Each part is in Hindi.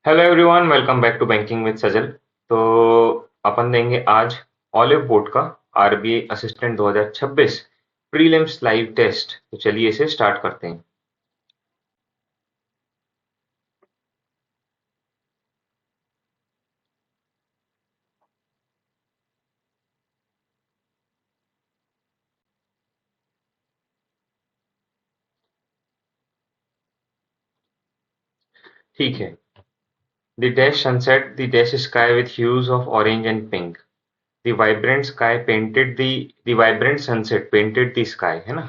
Hello everyone, welcome back to banking with Sajal. तो अपन देंगे आज ऑलिव बोर्ड का RBI assistant 2026 prelims live test. तो चलिए इसे स्टार्ट करते हैं। ठीक है। The dash sunset the dash sky with hues of orange and pink. The vibrant sky painted the vibrant sunset painted the sky, है ना।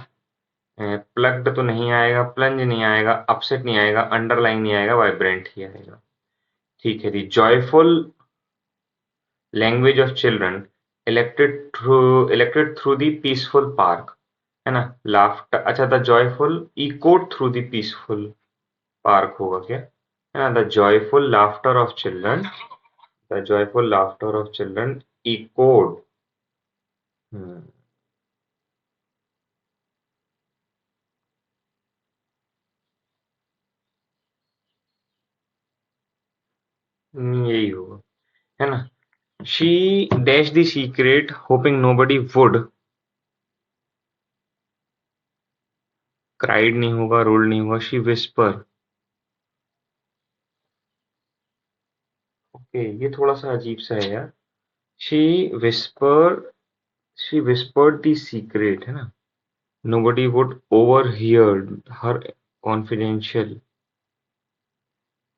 प्लग्ड तो नहीं आएगा, प्लंज नहीं आएगा, अपसेट नहीं आएगा, अंडरलाइन नहीं आएगा, वाइब्रेंट ही आएगा। ठीक है। The joyful language of children elected through the peaceful park, है ना। लाफ्टर, अच्छा, the joyful echoed through the peaceful park होगा क्या, है ना। The joyful laughter of children, the joyful laughter of children echoed. यही होगा, है ना। She dash the secret hopping nobody would. Cried नहीं होगा, रोल्ड नहीं होगा, शी विस्पर। ओके, ये थोड़ा सा अजीब सा है यार। She whisper, she whispered the secret, है ना। Nobody would overhear her confidential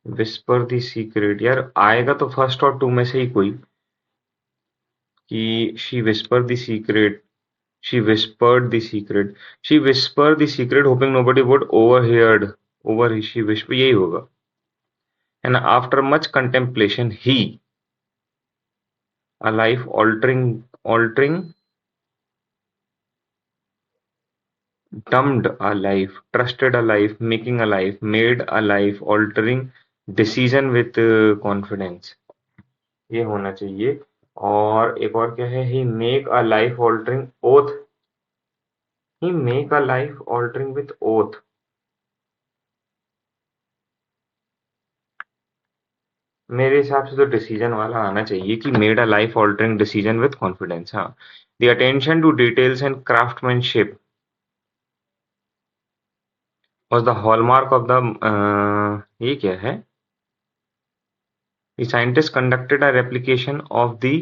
whisper the secret। यार आएगा तो फर्स्ट और टू में से ही कोई, कि she whispered the secret, she whispered the secret, she whispered the secret hoping nobody would over she whisper, यही होगा, है ना। After much contemplation he, a life altering, dumbed a life, trusted a life, making a life, made a life altering decision with confidence। ये होना चाहिए। और एक और क्या है, he make a life altering oath, he make a life altering with oath. मेरे हिसाब से तो डिसीजन वाला आना चाहिए कि made a life altering decision with confidence. हाँ। The attention to details and craftsmanship was the hallmark of the, ये क्या है, the scientist conducted a replication of the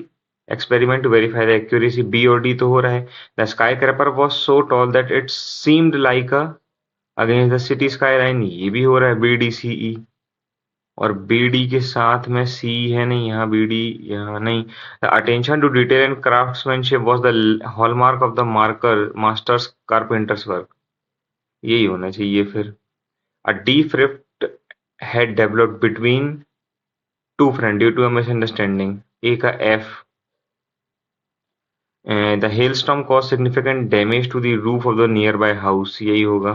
experiment to verify the accuracy। B और डी तो हो रहा है। The sky crapper was so tall that it seemed like a against the city sky line, ये भी हो रहा है, बी डी सी ई। और बी डी के साथ में सी है नहीं, यहाँ बी डी, यहाँ नहीं। The attention to detail and craftsmanship was the hallmark of the marker masters carpenters work, यही होना चाहिए फिर। A deep rift had developed between two friends due to a misunderstanding, A का F. The hailstorm caused significant damage to the roof of the nearby house, यही होगा।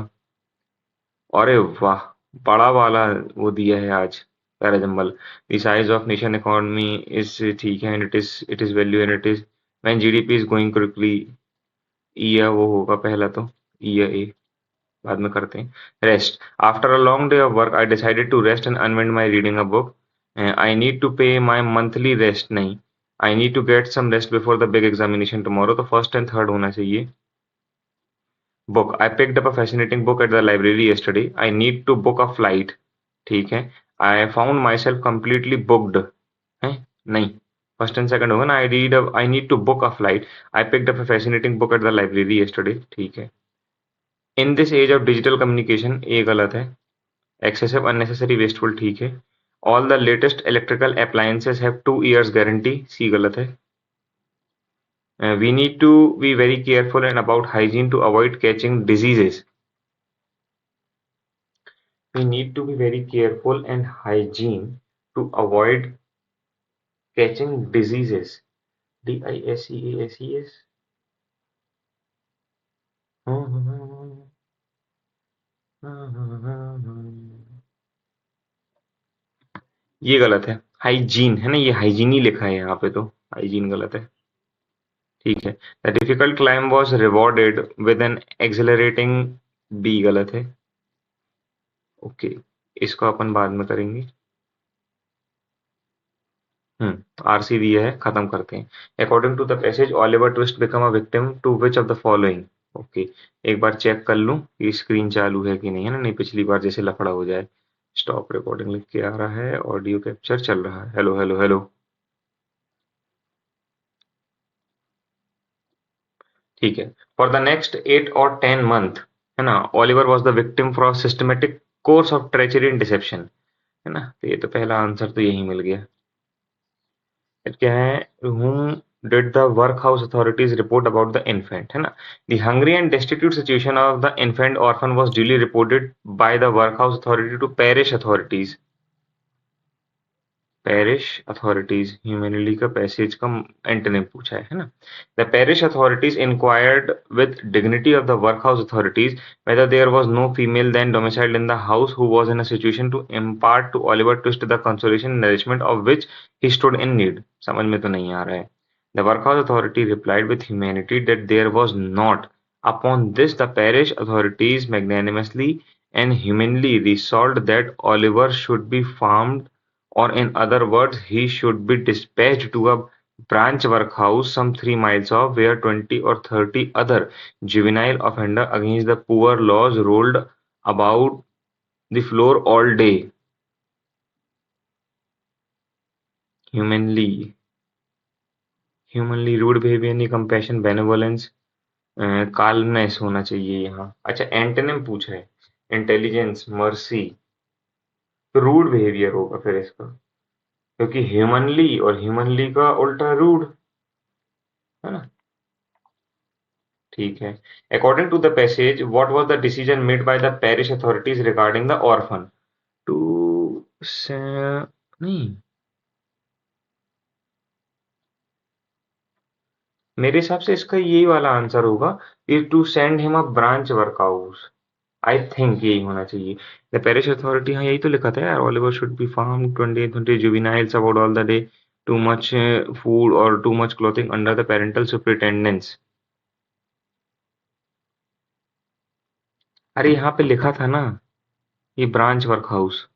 अरे वाह, बड़ा वाला वो दिया है आज parajumble. The size of nation economy is, ठीक है, and it is value and it is when GDP is going quickly. ई या वो होगा पहला तो, ई या ए, बाद में करते हैं। Rest, after a long day of work I decided to rest and unwind my reading a book. I need to pay my monthly rest, नहीं, I need to get some rest before the big examination tomorrow, तो फर्स्ट एंड थर्ड होना चाहिए। Book, I picked up a fascinating book at the library yesterday। I need to book a flight, ठीक है। I found myself completely booked, है, नहीं, फर्स्ट एंड सेकंड होगा ना। I need to book a flight, I picked up a fascinating book at the library yesterday, ठीक है। In this age of digital communication, ये गलत है। एक्सेसिव, अननेसेसरी, वेस्टफुल, ठीक है। All the latest electrical appliances have 2 years guarantee, C गलत है। We need to be very careful and about hygiene to avoid catching diseases. We need to be very careful and hygiene to avoid catching diseases। DISEASES। ये गलत है। हाइजीन है ना, ये हाइजीन ही लिखा है यहाँ पे, तो हाइजीन गलत है। ठीक है। The difficult climb was rewarded with an accelerating, B गलत है। ओके, इसको अपन बाद में करेंगे। आरसी दिया है, खत्म करते हैं। According to the passage Oliver Twist become a victim to which of the following. Okay, एक बार चेक कर लूं कि स्क्रीन चालू है कि नहीं, है ना, नहीं पिछली बार जैसे लफड़ा हो जाए। स्टॉप रिकॉर्डिंग लिख के आ रहा है, ऑडियो कैप्चर चल रहा है। Hello hello hello. ठीक है। फॉर द नेक्स्ट 8 और 10 month, है ना, Oliver was the victim for systematic course of treachery and deception. है ना, तो ये तो पहला आंसर तो यही मिल गया। फिर क्या है, whom did the workhouse authorities report about the infant, है ना। The hungry and destitute situation of the infant orphan was duly reported by the workhouse authority to parish authorities। Parish authorities, humanity का पैसेज का एंटोनिम पूछा है ना। The parish authorities inquired with dignity of the work house authorities whether there was no female then domiciled in the house who was in a situation to impart to Oliver Twist the consolation and nourishment of which he stood in need। समझ में तो नहीं आ रहा है। The workhouse authority replied with humanity that there was not। Upon this, the parish authorities magnanimously and humanly resolved that Oliver should be farmed, or in other words, he should be dispatched to a branch workhouse some 3 miles off, where 20 or 30 other juvenile offenders against the poor laws rolled about the floor all day। Humanly, humanly rude behavior, any compassion, benevolence, calmness होना चाहिए यहाँ। अच्छा, एंटोनिम पूछा है, इंटेलिजेंस, मर्सी, तो रूड बिहेवियर होगा फिर इसका, क्योंकि ह्यूमनली और ह्यूमनली का उल्टा रूड, है ना। ठीक है। According to the passage what was the decision made by the parish authorities regarding the orphan to से नहीं, मेरे हिसाब से इसका यही वाला आंसर होगा, is to send him a branch work house. I think यही होना चाहिए। द पैरिश अथॉरिटी, हाँ यही तो लिखा था यार, Oliver should be farmed 20 juveniles about all the day, too much food और too much clothing under the parental superintendence. अरे यहाँ पे लिखा था ना, ये ब्रांच वर्क हाउस,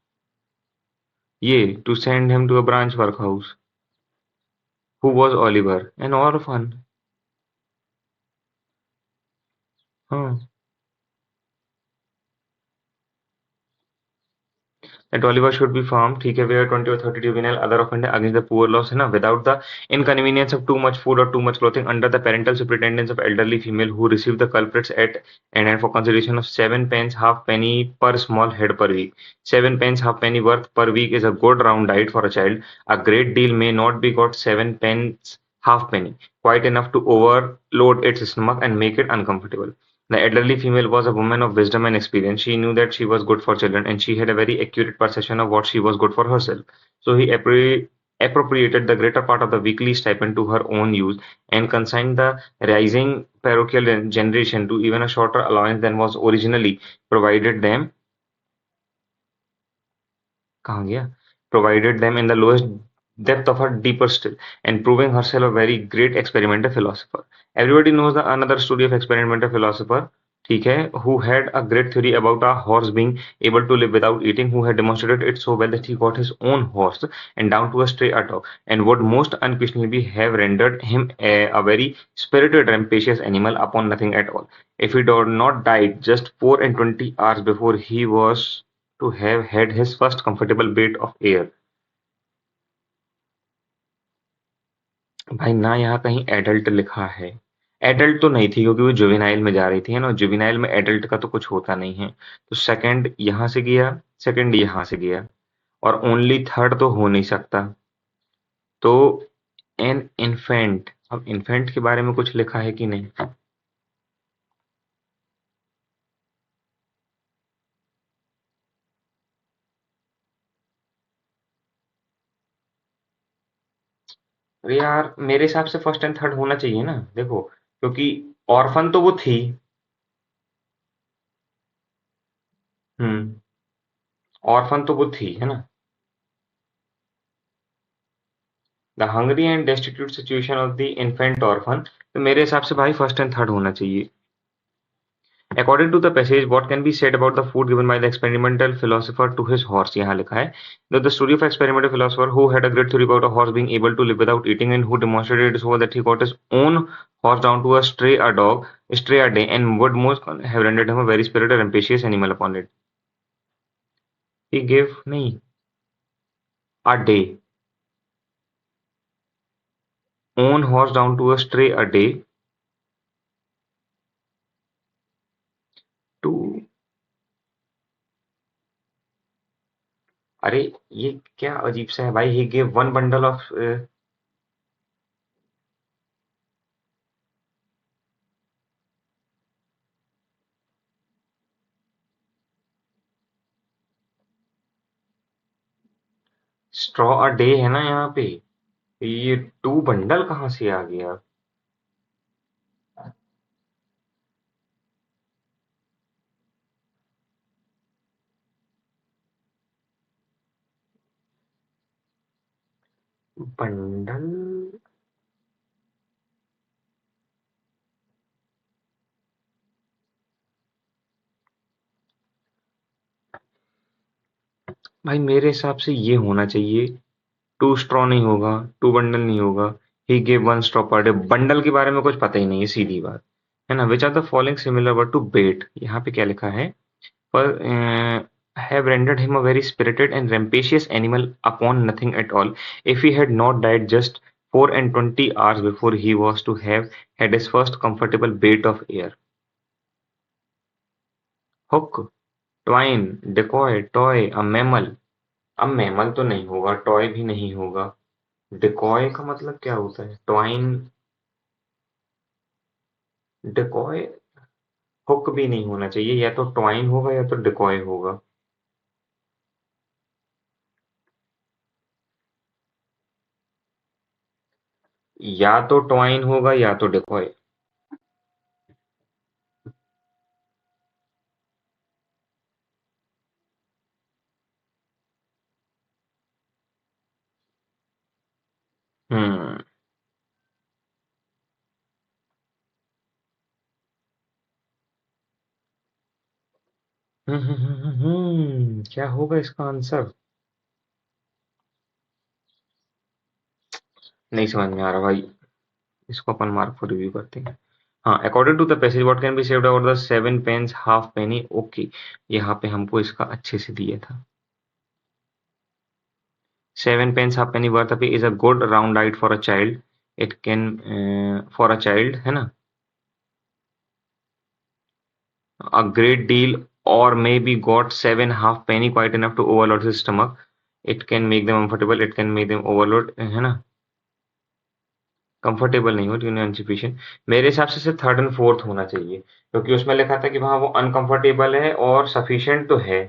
ये to send him to a branch work house. Who was Oliver, an orphan. हाँ, that Oliver should be farmed, ठीक है, where 20 or 30 juvenile other offender against the poor laws, है ना, without the inconvenience of too much food or too much clothing, under the parental superintendence of elderly female who receive the culprits at and for consideration of 7 pence half penny per small head per week। 7 pence half penny worth per week is a good round diet for a child। A great deal may not be got 7 pence half penny, quite enough to overload its stomach and make it uncomfortable। The elderly female was a woman of wisdom and experience. She knew that she was good for children, and she had a very accurate perception of what she was good for herself. So he appropriated the greater part of the weekly stipend to her own use, and consigned the rising parochial generation to even a shorter allowance than was originally provided them। कहाँ गया? Provided them in the lowest depth of her deeper still, and proving herself a very great experimental philosopher। Everybody knows the another story of experimental philosopher, ठीक है, who had a great theory about a horse being able to live without eating, who had demonstrated it so well that he got his own horse and down to a stray dog, and would most unquestionably have rendered him a very spirited rampacious animal upon nothing at all, if he had not died just 4 and 20 hours before he was to have had his first comfortable bit of air। भाई ना, यहाँ कहीं एडल्ट लिखा है। एडल्ट तो नहीं थी, क्योंकि वो जुवेनाइल में जा रही थी, है ना, जुवेनाइल में एडल्ट का तो कुछ होता नहीं है। तो सेकंड यहाँ से गया, सेकंड यहाँ से गया, और ओनली थर्ड तो हो नहीं सकता। तो एन इन्फेंट, अब इन्फेंट के बारे में कुछ लिखा है कि नहीं? अरे यार, मेरे हिसाब से फर्स्ट एंड थर्ड होना चाहिए ना, देखो, क्योंकि ऑर्फन तो वो थी। हम्म, ऑर्फन तो वो थी, है ना। The hungry and destitute situation of the infant orphan, तो मेरे हिसाब से भाई फर्स्ट एंड थर्ड होना चाहिए। According to the passage, what can be said about the food given by the experimental philosopher to his horse? यहाँ लिखा है that the story of experimental philosopher who had a great theory about a horse being able to live without eating and who demonstrated so that he got his own horse down to a stray a day and would most have rendered him a very spirited and ambitious animal upon it. He gave नहीं a day, own horse down to a stray a day to अरे ये क्या अजीब सा है भाई. He gave one bundle of straw a day है ना यहाँ पे. ये 2 बंडल कहाँ से आ गया? बंडल भाई मेरे हिसाब से ये होना चाहिए. 2 स्ट्रॉ नहीं होगा, 2 बंडल नहीं होगा. He gave 1 straw per day. Bundle के बारे में कुछ पता ही नहीं है, सीधी बात है ना. Which are the following similar word to bet. यहाँ पे क्या लिखा है? पर have rendered him a very spirited and rampacious animal upon nothing at all, if he had not died just 24 hours before he was to have had his first comfortable bait of air. Hook, twine, decoy, toy, a mammal. अब मैमल तो नहीं होगा, टॉय भी नहीं होगा. डिकॉय का मतलब क्या होता है? Twine, decoy. हुक भी नहीं होना चाहिए. या तो ट्वाइन होगा या तो डिकॉय होगा. या तो ट्वाइन होगा या तो डिकॉय. हम्म. क्या होगा इसका आंसर? नहीं समझ में आ रहा भाई. इसको अपन मार्क फॉर रिव्यू करते हैं. हाँ, according to the passage what can be saved about the 7 pence half penny. Okay, यहाँ पे हमको इसका अच्छे से दिया था. 7 pence halfpenny worth of is a good round height for a child. It can for a child है ना. A great deal or maybe got 7 halfpenny quite enough to overload his stomach. It can make them comfortable. It can make them overload है ना. कंफर्टेबल नहीं हो इनसफिशिएंट. मेरे हिसाब से सिर्फ थर्ड एंड फोर्थ होना चाहिए, क्योंकि उसमें लिखा था कि वहाँ वो अनकंफर्टेबल है और सफिशिएंट तो है.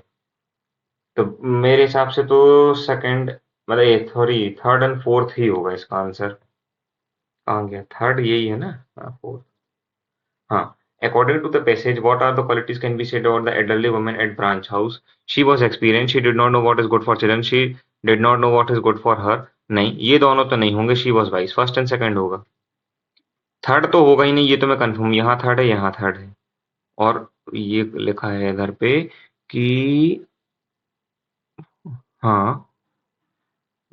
तो मेरे हिसाब से तो सेकंड, मतलब सॉरी, थर्ड एंड फोर्थ ही होगा इसका आंसर. कहाँ गया थर्ड? यही है ना. हाँ, फोर्थ. हाँ. According to the passage, what are the qualities can be said about the elderly woman at Branch House? She was experienced. She did not know what is good for children. She did not know what is good for her. नहीं, ये दोनों तो नहीं होंगे. She was wise. First and second होगा. थर्ड तो होगा ही नहीं, ये तो मैं कंफर्म. यहाँ थर्ड है, यहाँ थर्ड है. और ये लिखा है इधर पे कि हाँ,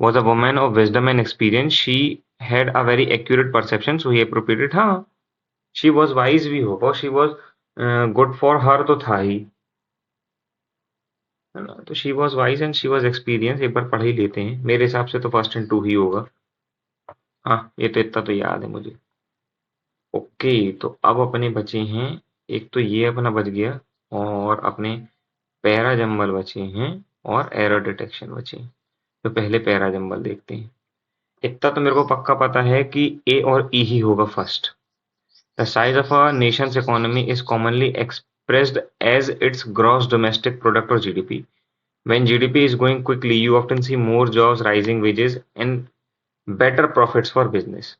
was a woman of wisdom and experience. She had a very accurate perception, so he appropriated. हाँ, शी वॉज वाइज भी होगा. She was good for her तो था ही, है ना. तो she was wise and she was experience. एक बार पढ़ ही लेते हैं. मेरे हिसाब से तो फर्स्ट एंड टू ही होगा. हाँ, ये तो इतना तो याद है मुझे. ओके, तो अब अपने बचे हैं. एक तो ये अपना बच गया, और अपने पैरा जंबल बचे हैं, और एरर डिटेक्शन बचे हैं. तो पहले पैरा जंबल देखते हैं. इतना तो मेरे को पक्का पता है कि ए और ई ही होगा first. The size of a nation's economy is commonly expressed as its gross domestic product or GDP. When GDP is growing quickly, you often see more jobs, rising wages, and better profits for business.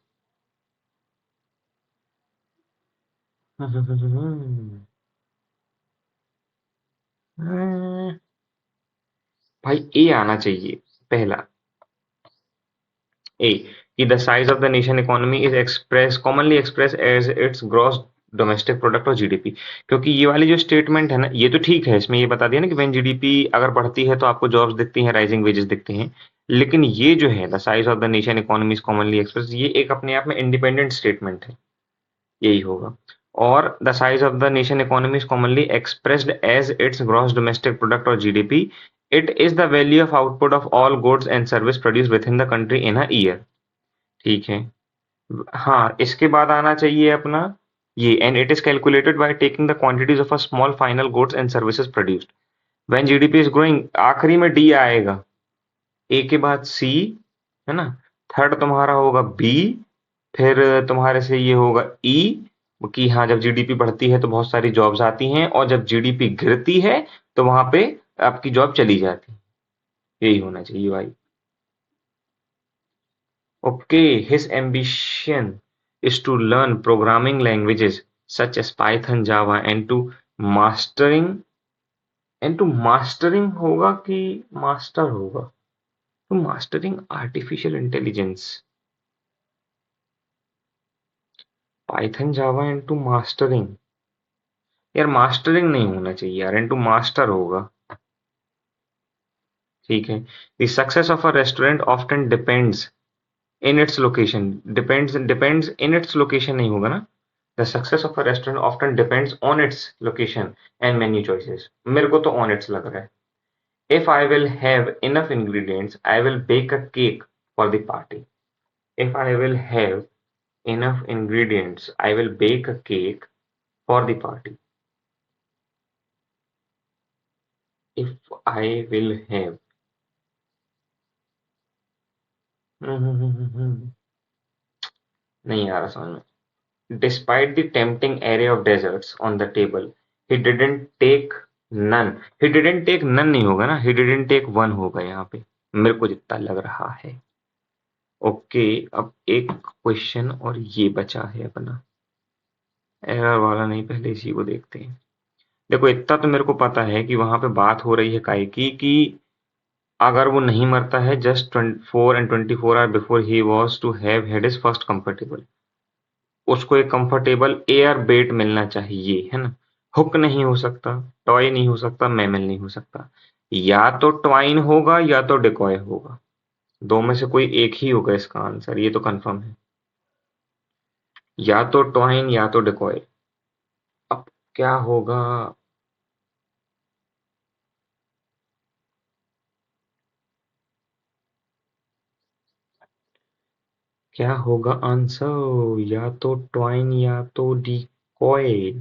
भाई ए आना चाहिए पहला. A. The size of the nation economy is commonly expressed as its gross domestic product और जीडीपी, क्योंकि ये वाली जो स्टेटमेंट है ना, ये तो ठीक है, इसमें ये बता दिया ना कि व्हेन जीडीपी अगर बढ़ती है तो आपको जॉब्स दिखती हैं, राइजिंग वेजेस दिखते हैं। लेकिन ये जो है the size of the nation economy is commonly express, ये एक अपने आप में इंडिपेंडेंट स्टेटमेंट है, यही होगा। और the size of the nation economy is commonly expressed as its gross domestic product और GDP. It is the value of output of all goods and service produce with in the country in a year. ठीक है। हाँ, इसके बाद आना चाहिए अपना ये, and it is calculated by taking the quantities of a small final goods and services produced when GDP is growing. आखिरी में डी आएगा, ए के बाद सी, है ना। थर्ड तुम्हारा होगा बी, फिर तुम्हारे से ये होगा ई, कि हाँ जब जीडीपी बढ़ती है तो बहुत सारी जॉब्स आती हैं, और जब जीडीपी गिरती है तो वहां पे आपकी जॉब चली जाती है। यही होना चाहिए भाई। Okay, his ambition is to learn programming languages such as Python, Java, and to mastering होगा कि master होगा, to mastering artificial intelligence, Python, Java and to mastering। यार mastering नहीं होना चाहिए यार, and to master होगा। ठीक है। The success of a restaurant often depends in its location, depends in its location नहीं होगा ना। The success of a restaurant often depends on its location and menu choices। मेरे को तो on its लग रहा है। If I will have enough ingredients, I will bake a cake for the party। If I will have enough ingredients, I will bake a cake for the party। If I will have नहीं आ रहा समझ में। Despite the tempting array of desserts on the table, he didn't take none। He didn't take none नहीं होगा ना, he didn't take one होगा यहाँ पे, मेरे को जितना लग रहा है। ओके, अब एक क्वेश्चन और ये बचा है अपना, एरर वाला नहीं, पहले इसी को देखते हैं। देखो इतना तो मेरे को पता है कि वहां पे बात हो रही है काय की कि अगर वो नहीं मरता है just 24 hour before he was to have had his first comfortable, उसको एक कंफर्टेबल एयर बेट मिलना चाहिए, है ना। हुक नहीं हो सकता, टॉय नहीं हो सकता, मैमल नहीं हो सकता। या तो ट्वाइन होगा या तो डिकॉय होगा, दो में से कोई एक ही होगा इसका आंसर, ये तो कंफर्म है। या तो ट्वाइन या तो डिकॉय। अब क्या होगा? क्या होगा आंसर? या तो ट्वाइन या तो डिकॉय।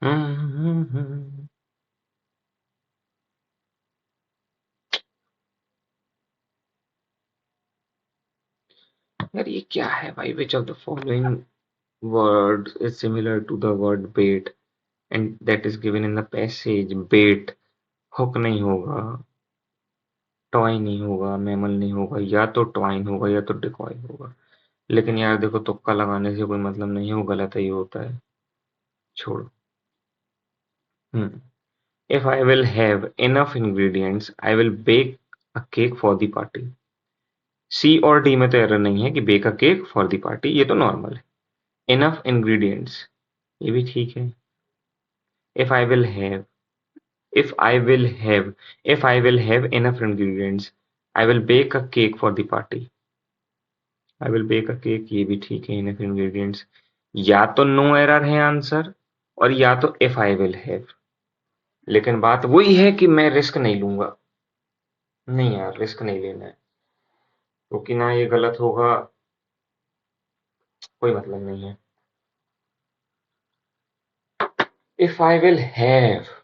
हम्म। यार ये क्या है भाई? विच of the following word is similar to the word bait and that is given in the passage? bait, hook नहीं होगा, टॉय नहीं होगा, मैमल नहीं होगा, या तो ट्वाइन होगा या तो डिकॉय होगा। लेकिन यार देखो, तुक्का लगाने से कोई मतलब नहीं है, वो गलत ही होता है, छोड़ो। Hmm. If I will have enough ingredients I will bake a cake for the party. C और डी में तो एरर नहीं है कि bake a cake for the party, ये तो नॉर्मल है। इनफ इंग्रेडिएंट्स, ये भी ठीक है। If I will have, if I will have, if I will have enough ingredients, I will bake a cake for the party। I will bake a cake, ये भी ठीक है, enough ingredients। या तो नो एरर है आंसर, और या तो if I will have। लेकिन बात वही है कि मैं रिस्क नहीं लूंगा। नहीं यार, रिस्क नहीं लेना है, क्योंकि ना ये गलत होगा, कोई मतलब नहीं है। If I will have।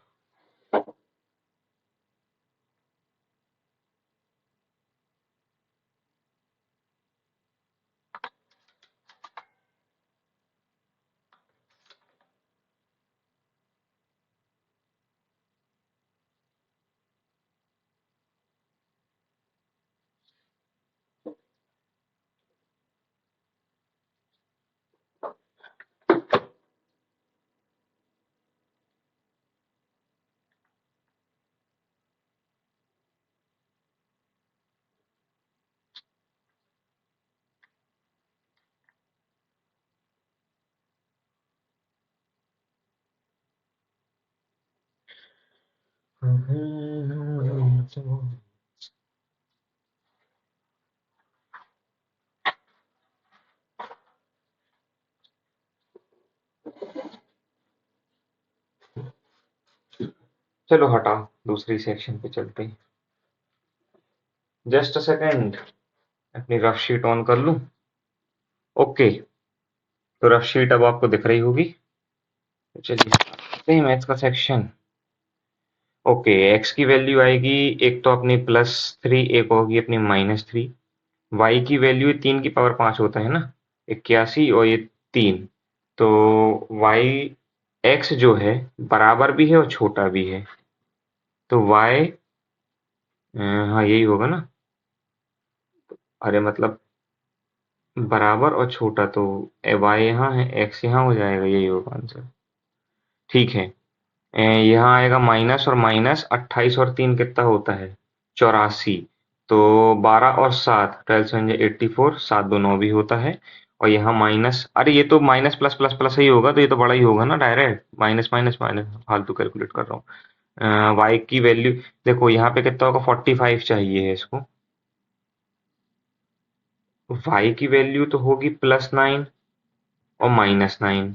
चलो हटा, दूसरी सेक्शन पे चलते हैं। जस्ट अ सेकेंड, अपनी रफ शीट ऑन कर लूं। ओके, तो रफ शीट अब आपको दिख रही होगी। तो चलिए मैथ्स का सेक्शन। ओके, एक्स की वैल्यू आएगी, एक तो अपनी +3, एक होगी अपनी -3। वाई की वैल्यू 3 की पावर 5 होता है ना, 81, और ये 3। तो वाई एक्स जो है बराबर भी है और छोटा भी है, तो वाई, हाँ यही होगा ना। अरे मतलब बराबर और छोटा, तो वाई यहाँ है, एक्स यहाँ हो जाएगा, यही होगा आंसर। ठीक है। यहाँ आएगा माइनस और माइनस, 28 और 3 कितना होता है, 84। तो 12 और 7, 12 से 84, 7 2 9 भी होता है। और यहाँ माइनस, अरे ये तो माइनस प्लस प्लस प्लस ही होगा, तो ये तो बड़ा ही होगा ना, डायरेक्ट माइनस माइनस माइनस, फालतू कैलकुलेट कर रहा हूँ। वाई की वैल्यू देखो, यहाँ पे कितना होगा, 45 चाहिए है इसको। वाई की वैल्यू तो होगी +9 और -9।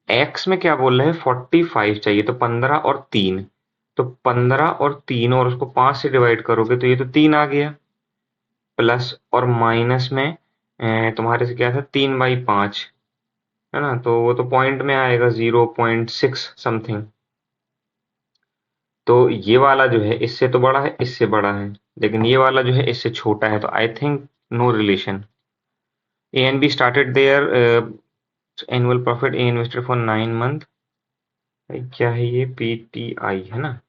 एक्स में क्या बोल रहे हैं, 45 चाहिए, तो 15 और 3। तो 15 और 3, और उसको 5 से डिवाइड करोगे तो ये तो 3 आ गया। प्लस और माइनस में तुम्हारे से क्या था, 3/5, है ना, तो वो तो पॉइंट में आएगा, 0.6 समथिंग। तो ये वाला जो है इससे तो बड़ा है, इससे बड़ा है, लेकिन ये वाला जो है इससे छोटा है, तो I think no relation. A and B started their annual profit, A invested for 9 month. क्या है ये, पीटीआई है ना।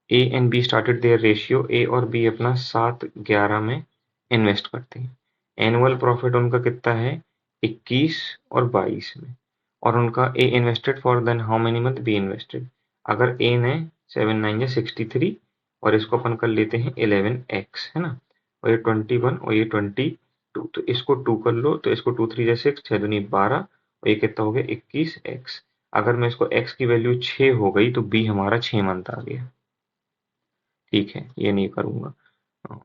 A and B started their ratio, A और बी अपना 7-11 में इन्वेस्ट करते हैं। एनुअल प्रॉफिट उनका कितना है, 21 और 22 में। और उनका A invested for then how many month, B invested. अगर ए ने 7 9 या 63, और इसको अपन कर लेते हैं 11x, है ना, और ये 21 और ये 22, तो इसको 2 कर लो, तो इसको 2 3 6, 6 दूनी 12, और ये कितना हो गया, 21x। अगर मैं इसको x की वैल्यू 6 हो गई, तो b हमारा 6 मंथ आ गया। ठीक है, ये नहीं करूंगा। अ,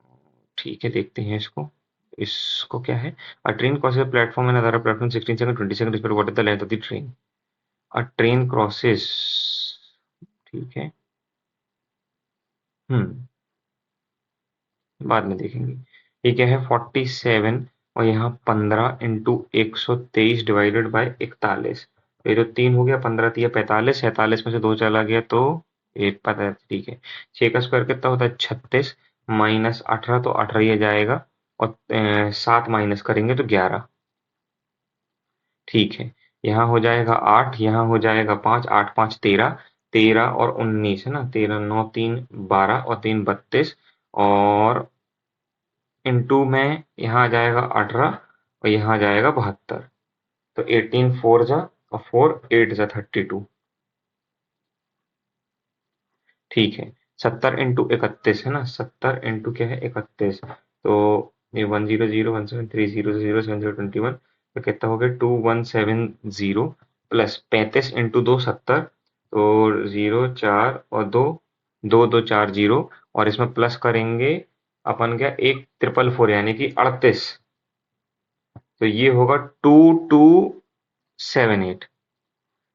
ठीक है, देखते हैं इसको। इसको क्या है, अ train crosses a platform and other platform 16 second 20 second respect, what is the length of the train. A train crosses, ठीक है। हम्म, बाद में देखेंगे। ये क्या है, 47, और यहाँ 15 इंटू 123 डिवाइडेड बाय 41। ये तो 3 हो गया, 15 3 45, 47 में से 2 चला गया, तो ये पता है, ठीक है। 6 का स्क्वायर कितना होता है, 36, -18, तो 18 ही आ जाएगा, और 7 माइनस करेंगे तो 11। ठीक है, यहाँ हो जाएगा 8, यहाँ हो जाएगा 5, 8 5 13, 13 और 19, है ना, 13 9 3 12 और 3 32, और इनटू में यहाँ आ जाएगा 18, और यहाँ आ जाएगा 72। तो 18 4 जा, और 4 8 जा 32। ठीक है, 70 इंटू 31, है ना, 70 इंटू क्या है, 31। तो ये 100 1730 0 21, तो कितना हो गया, 2170, प्लस 35 इंटू 2 70, तो 0 4 और 2 2 2 4 0, और इसमें प्लस करेंगे अपन क्या, 1 444 यानी कि 38। तो ये होगा 2278।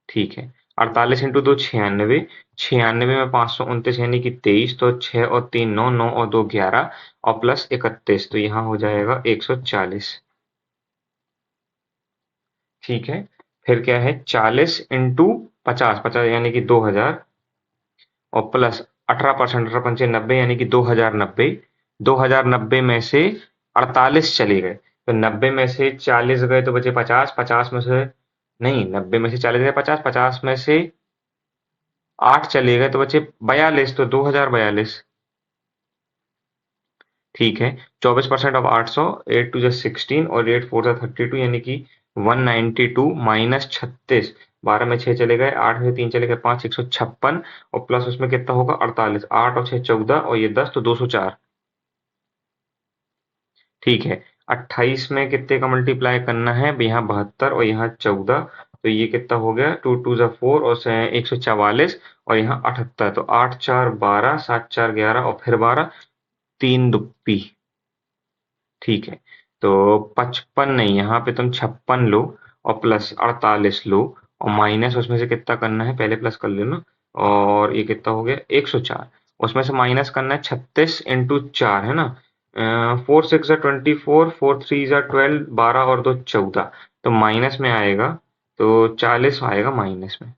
ठीक है, 48 इंटू 2 96, 96 में 529 यानी कि 23, तो 6 और 3 9, 9 और 2 11, और प्लस 31, तो यहाँ हो जाएगा 140। ठीक है, फिर क्या है, 40 इंटू 50, 50 यानी कि 2000, और प्लस 18%, 18 90 यानी कि 2090। 2090 में से 48 चले गए, तो 90 में से 40 गए तो बचे 50, 50 में से, नहीं, 90 में से 40 गए 50, 50 में से 8 चले गए तो बचे 42, तो 2042। ठीक है, 24% ऑफ 800, 8 टू 16, और 8 4 32, यानी कि 192 माइनस 36। 12 में 6 चले गए, 8 में 3 चले गए 5, 156, और प्लस उसमें कितना होगा, 48, 8 और 6 14, और ये 10, तो 204। ठीक है, 28 में कितने का मल्टीप्लाई करना है, यहाँ 72 और यहाँ 14, तो ये कितना हो गया, 2 2 जा 4 और 144 और यहाँ 78, तो 8 4 12, 7 4 11 और फिर 12, 3 दुप्पी। ठीक है, तो 55 नहीं, यहाँ पे तुम 56 लो और प्लस 48 लो और माइनस उसमें से कितना करना है, पहले प्लस कर लेना, और ये कितना हो गया 104, उसमें से माइनस करना है 36 इंटू 4, है ना। 4 6 जा 24, 4 3 जा 12, 12 और 2 14, तो माइनस में आएगा, तो 40 आएगा माइनस में।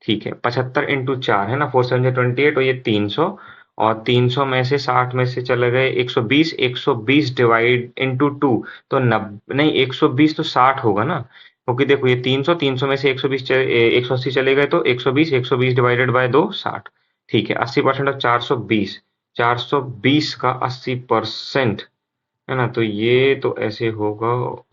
ठीक है, 75 इंटू 4 है ना, 4 7 28 और ये 300, और 300 में से 60 में से चले गए 120, 120 डिवाइड इंटू 2, तो नब नहीं 120 तो 60 होगा ना, क्योंकि देखो ये 300, 300 में से 120 180 चले गए तो 120, 120 डिवाइडेड बाय 2 60। ठीक है, 80% और 420, 420 का 80%, है ना, तो ये तो ऐसे होगा,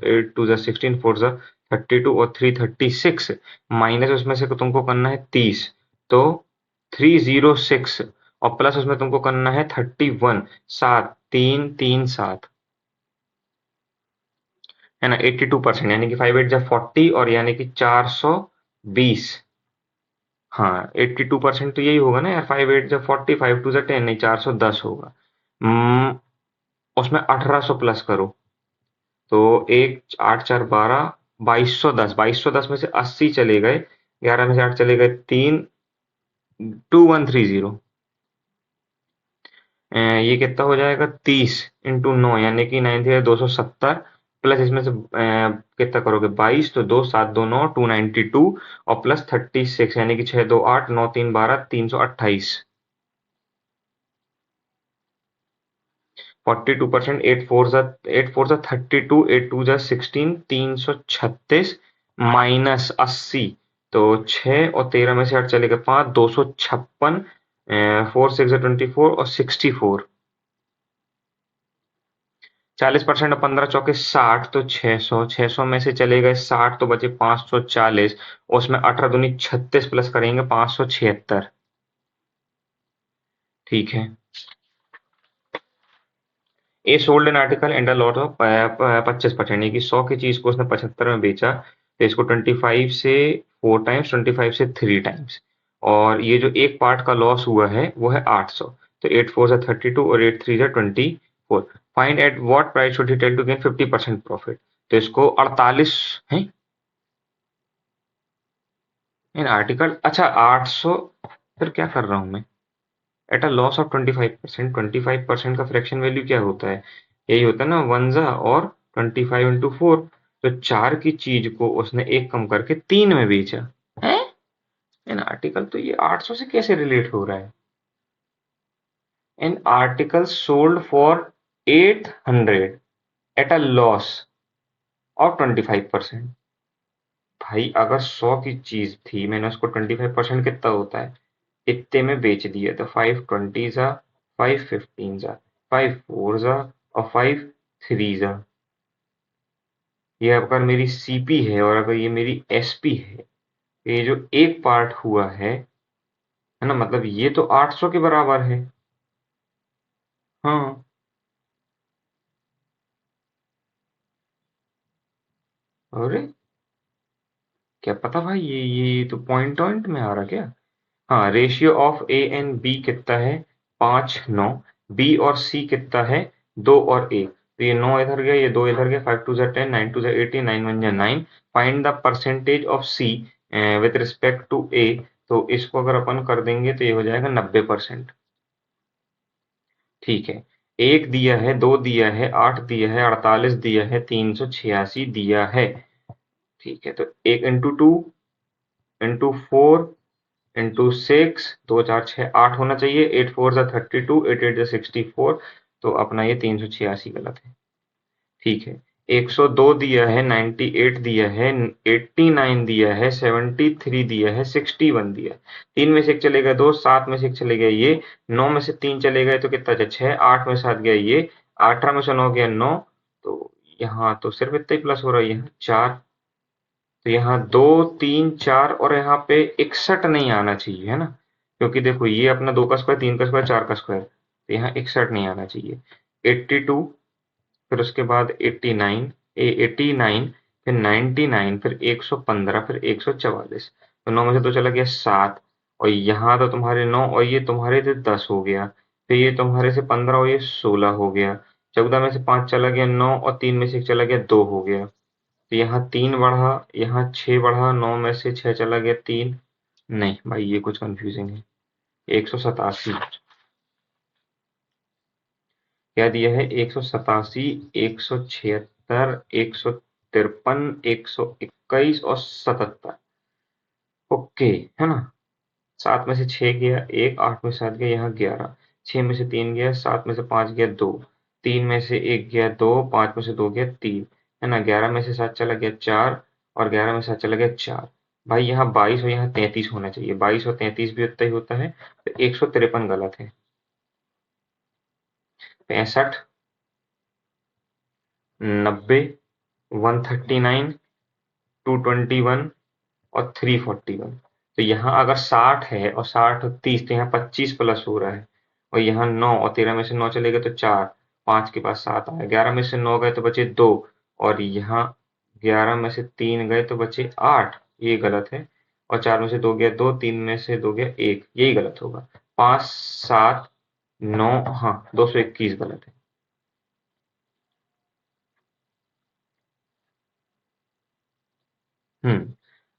8 2 जा 16, 4 जा 32 और 3 36, माइनस उसमें से तुमको करना है 30, तो 306, और प्लस उसमें तुमको करना है 31, 7 3 3 7, है ना, 82%, यानी कि 5 8 जा 40 और यानी कि 420। हाँ, 82% तो यही होगा ना यार, 5 8 जा 40, 5 2 जा 10, नहीं 410 होगा। उसमें 1800 प्लस करो, तो 1 8 4 12, 2210, 2210 में से 80 चले गए, 11 में से 8 चले गए 3, 2130। ये कितना हो जाएगा, 30 इंटू 9 यानी कि 9 270, प्लस इसमें से कितना करोगे 22, तो 2 7 2 9, 292 और प्लस 36 यानी कि 6 2 8, 9 3 12, 328, 42%, 8 4 जा 32, 8 2 जा 16, 336 माइनस 80, तो 6 और 13 में से 8 चले गए 5, 256, 4 6 जा 24 और 64, 40% और 15 चौके 60, तो 600, 600 में से चले गए 60 तो बचे 540, उसमें 18 दूनी 36 प्लस करेंगे 576। ठीक है, ए sold an article and a lot of 25%, यानी कि 100 की चीज को उसने 75 में बेचा, तो इसको 25 से 4 टाइम्स, 25 से 3 टाइम्स, और ये जो एक पार्ट का लॉस हुआ है वो है 800, तो 8 4 से 32 और 8 3 से 24। Find at what price should he tell to gain 50% profit, तो इसको 48 है इन आर्टिकल, अच्छा 800, फिर क्या कर रहा हूं मैं, एट अ लॉस ऑफ 25%, 25% का फ्रैक्शन वैल्यू क्या होता है, यही होता है ना, वनजा और 25 इंटू 4, तो 4 की चीज को उसने एक कम करके 3 में बेचा है इन आर्टिकल, तो ये 800 से कैसे रिलेट हो रहा है, in article sold for 800 at a loss of 25%। भाई अगर 100 की चीज थी, मैंने उसको 25% कितना होता है इतने में बेच दिया, तो 5 20 जा, 5 15 जा, 5 4 जा और 5 3 जा, ये अगर मेरी सीपी है और अगर ये मेरी एसपी है, ये जो एक पार्ट हुआ है ना, मतलब ये तो 800 के बराबर है। हाँ, अरे क्या पता भाई, ये तो पॉइंट पॉइंट में आ रहा क्या। हाँ, ratio of A and B कितना है, 5 9, बी और सी कितना है 2 और 1, तो ये 9 इधर गया, ये 2 इधर गया, 5 2 जा 10, 9 2 जा 18, 9 1 जा 9, find the percentage of C with respect to A, तो इसको अगर अपन कर देंगे तो ये हो जाएगा 90%। ठीक है, 1 दिया है, 2 दिया है, 8 दिया है, 48 दिया है, 386 दिया है। ठीक है, तो 1 इंटू 2 इंटू 4 इंटू 6, 2 4 6 8 होना चाहिए, 8 4 जा 32, 8 8 जा 64, तो अपना ये 386 गलत है। ठीक है, 102 दिया है, 98 दिया है, 89 दिया है, 73 दिया है, 61 दिया है, 3 में से एक चले गए 2, 7 में से एक चले गए ये, 9 में से 3 चले गए तो कितना बचा 6, 8 में से 7 गया ये, 18 में से 9 गया 9, तो यहाँ तो सिर्फ इतना ही प्लस हो रहा है, यहाँ 4, तो यहाँ 2 3 4 और यहाँ पे 61 नहीं आना चाहिए, है ना, क्योंकि देखो ये अपना 2 का स्क्वायर, 3 का स्क्वायर, 4 का स्क्वायर, तो यहाँ 61 नहीं आना चाहिए। 82, फिर उसके बाद 89, 89, फिर 99, फिर 115, फिर 144। तो 9 में से 2 चला गया 7, और यहाँ तो तुम्हारे 9 और ये तुम्हारे थे 10 हो गया। फिर ये तुम्हारे से 15 और ये 16 हो गया। 14 में से 5 चला गया 9, और 3 में से 1 चला गया 2 हो गया। तो यहाँ 3 बढ़ा, यहाँ 6 बढ़ा, 9 में से 6 चला गया 3। नहीं भाई, ये कुछ कंफ्यूजिंग है। 187 क्या दिया है? 187, 176, 153, 121 और 77। ओके, है ना। 7 में से 6 गया 1, 8 में से 7 गया, यहाँ 11, 6 में से 3 गया, 7 में से 5 गया 2, 3 में से 1 गया 2, 5 में से 2 गया 3, है ना। 11 में से 7 चला गया 4, और 11 में से 7 चला गया 4। भाई यहाँ 22 और यहाँ 33 होना चाहिए। 22 और 33 भी उतना ही होता है, तो 153 गलत है। 65, 90, 139, 221 और 341। तो यहाँ अगर 60 है और 60 और 30, तो यहाँ 25 प्लस हो रहा है। और यहाँ 9, और 13 में से 9 चलेगा तो 4, 5 के पास 7 आया। 11 में से 9 गए तो बचे 2, और यहाँ 11 में से 3 गए तो बचे 8, ये गलत है। और 4 में से 2 गया 2, 3 में से 2 गया 1, यही गलत होगा। 5, 7, 9, हाँ 221 गलत है।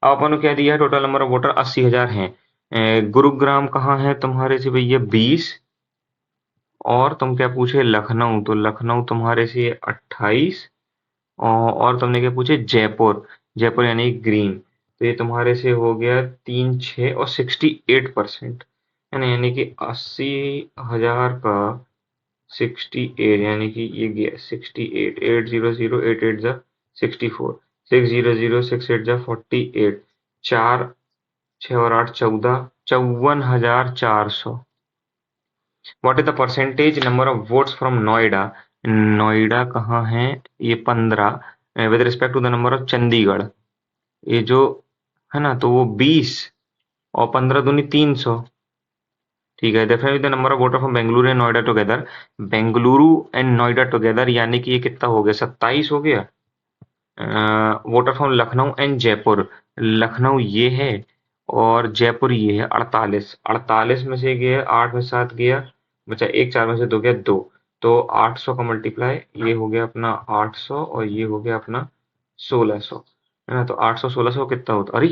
अब अपन को क्या दिया है? टोटल नंबर ऑफ वोटर 80,000 हैं। गुरुग्राम कहाँ है तुम्हारे से भैया? 20। और तुम क्या पूछे? लखनऊ, तो लखनऊ तुम्हारे से 28। और तुमने क्या पूछे? जयपुर, जयपुर यानी ग्रीन, तो ये तुम्हारे से हो गया 3, 6 और 68%, है ना। यानी कि 80,000 का 68, यानी कि ये गया 68, 800, 8 8 जा 64, 600, 6 8 जा 48, 4, 6 और 8 14, 54,400। What is the percentage number of votes from Noida? Noida कहाँ है? ये 15, with respect to the number of Chandigarh, ये जो है ना, तो वो 20, और 15 दूनी 300। ठीक है, definitely the number of voter from Bengaluru and Noida together, Bengaluru and Noida together, यानी कि ये कितना हो गया? 27 हो गया। Voter from Lucknow and Jaipur, Lucknow ये है और जयपुर ये है 48। 48 में से गया 8 में 7 गया, बचा 1, 4 में से 2 गया 2, तो 800 का मल्टीप्लाई ये हो गया अपना 800, और ये हो गया अपना 1600, है ना। तो 800 1600 कितना होता? अरे,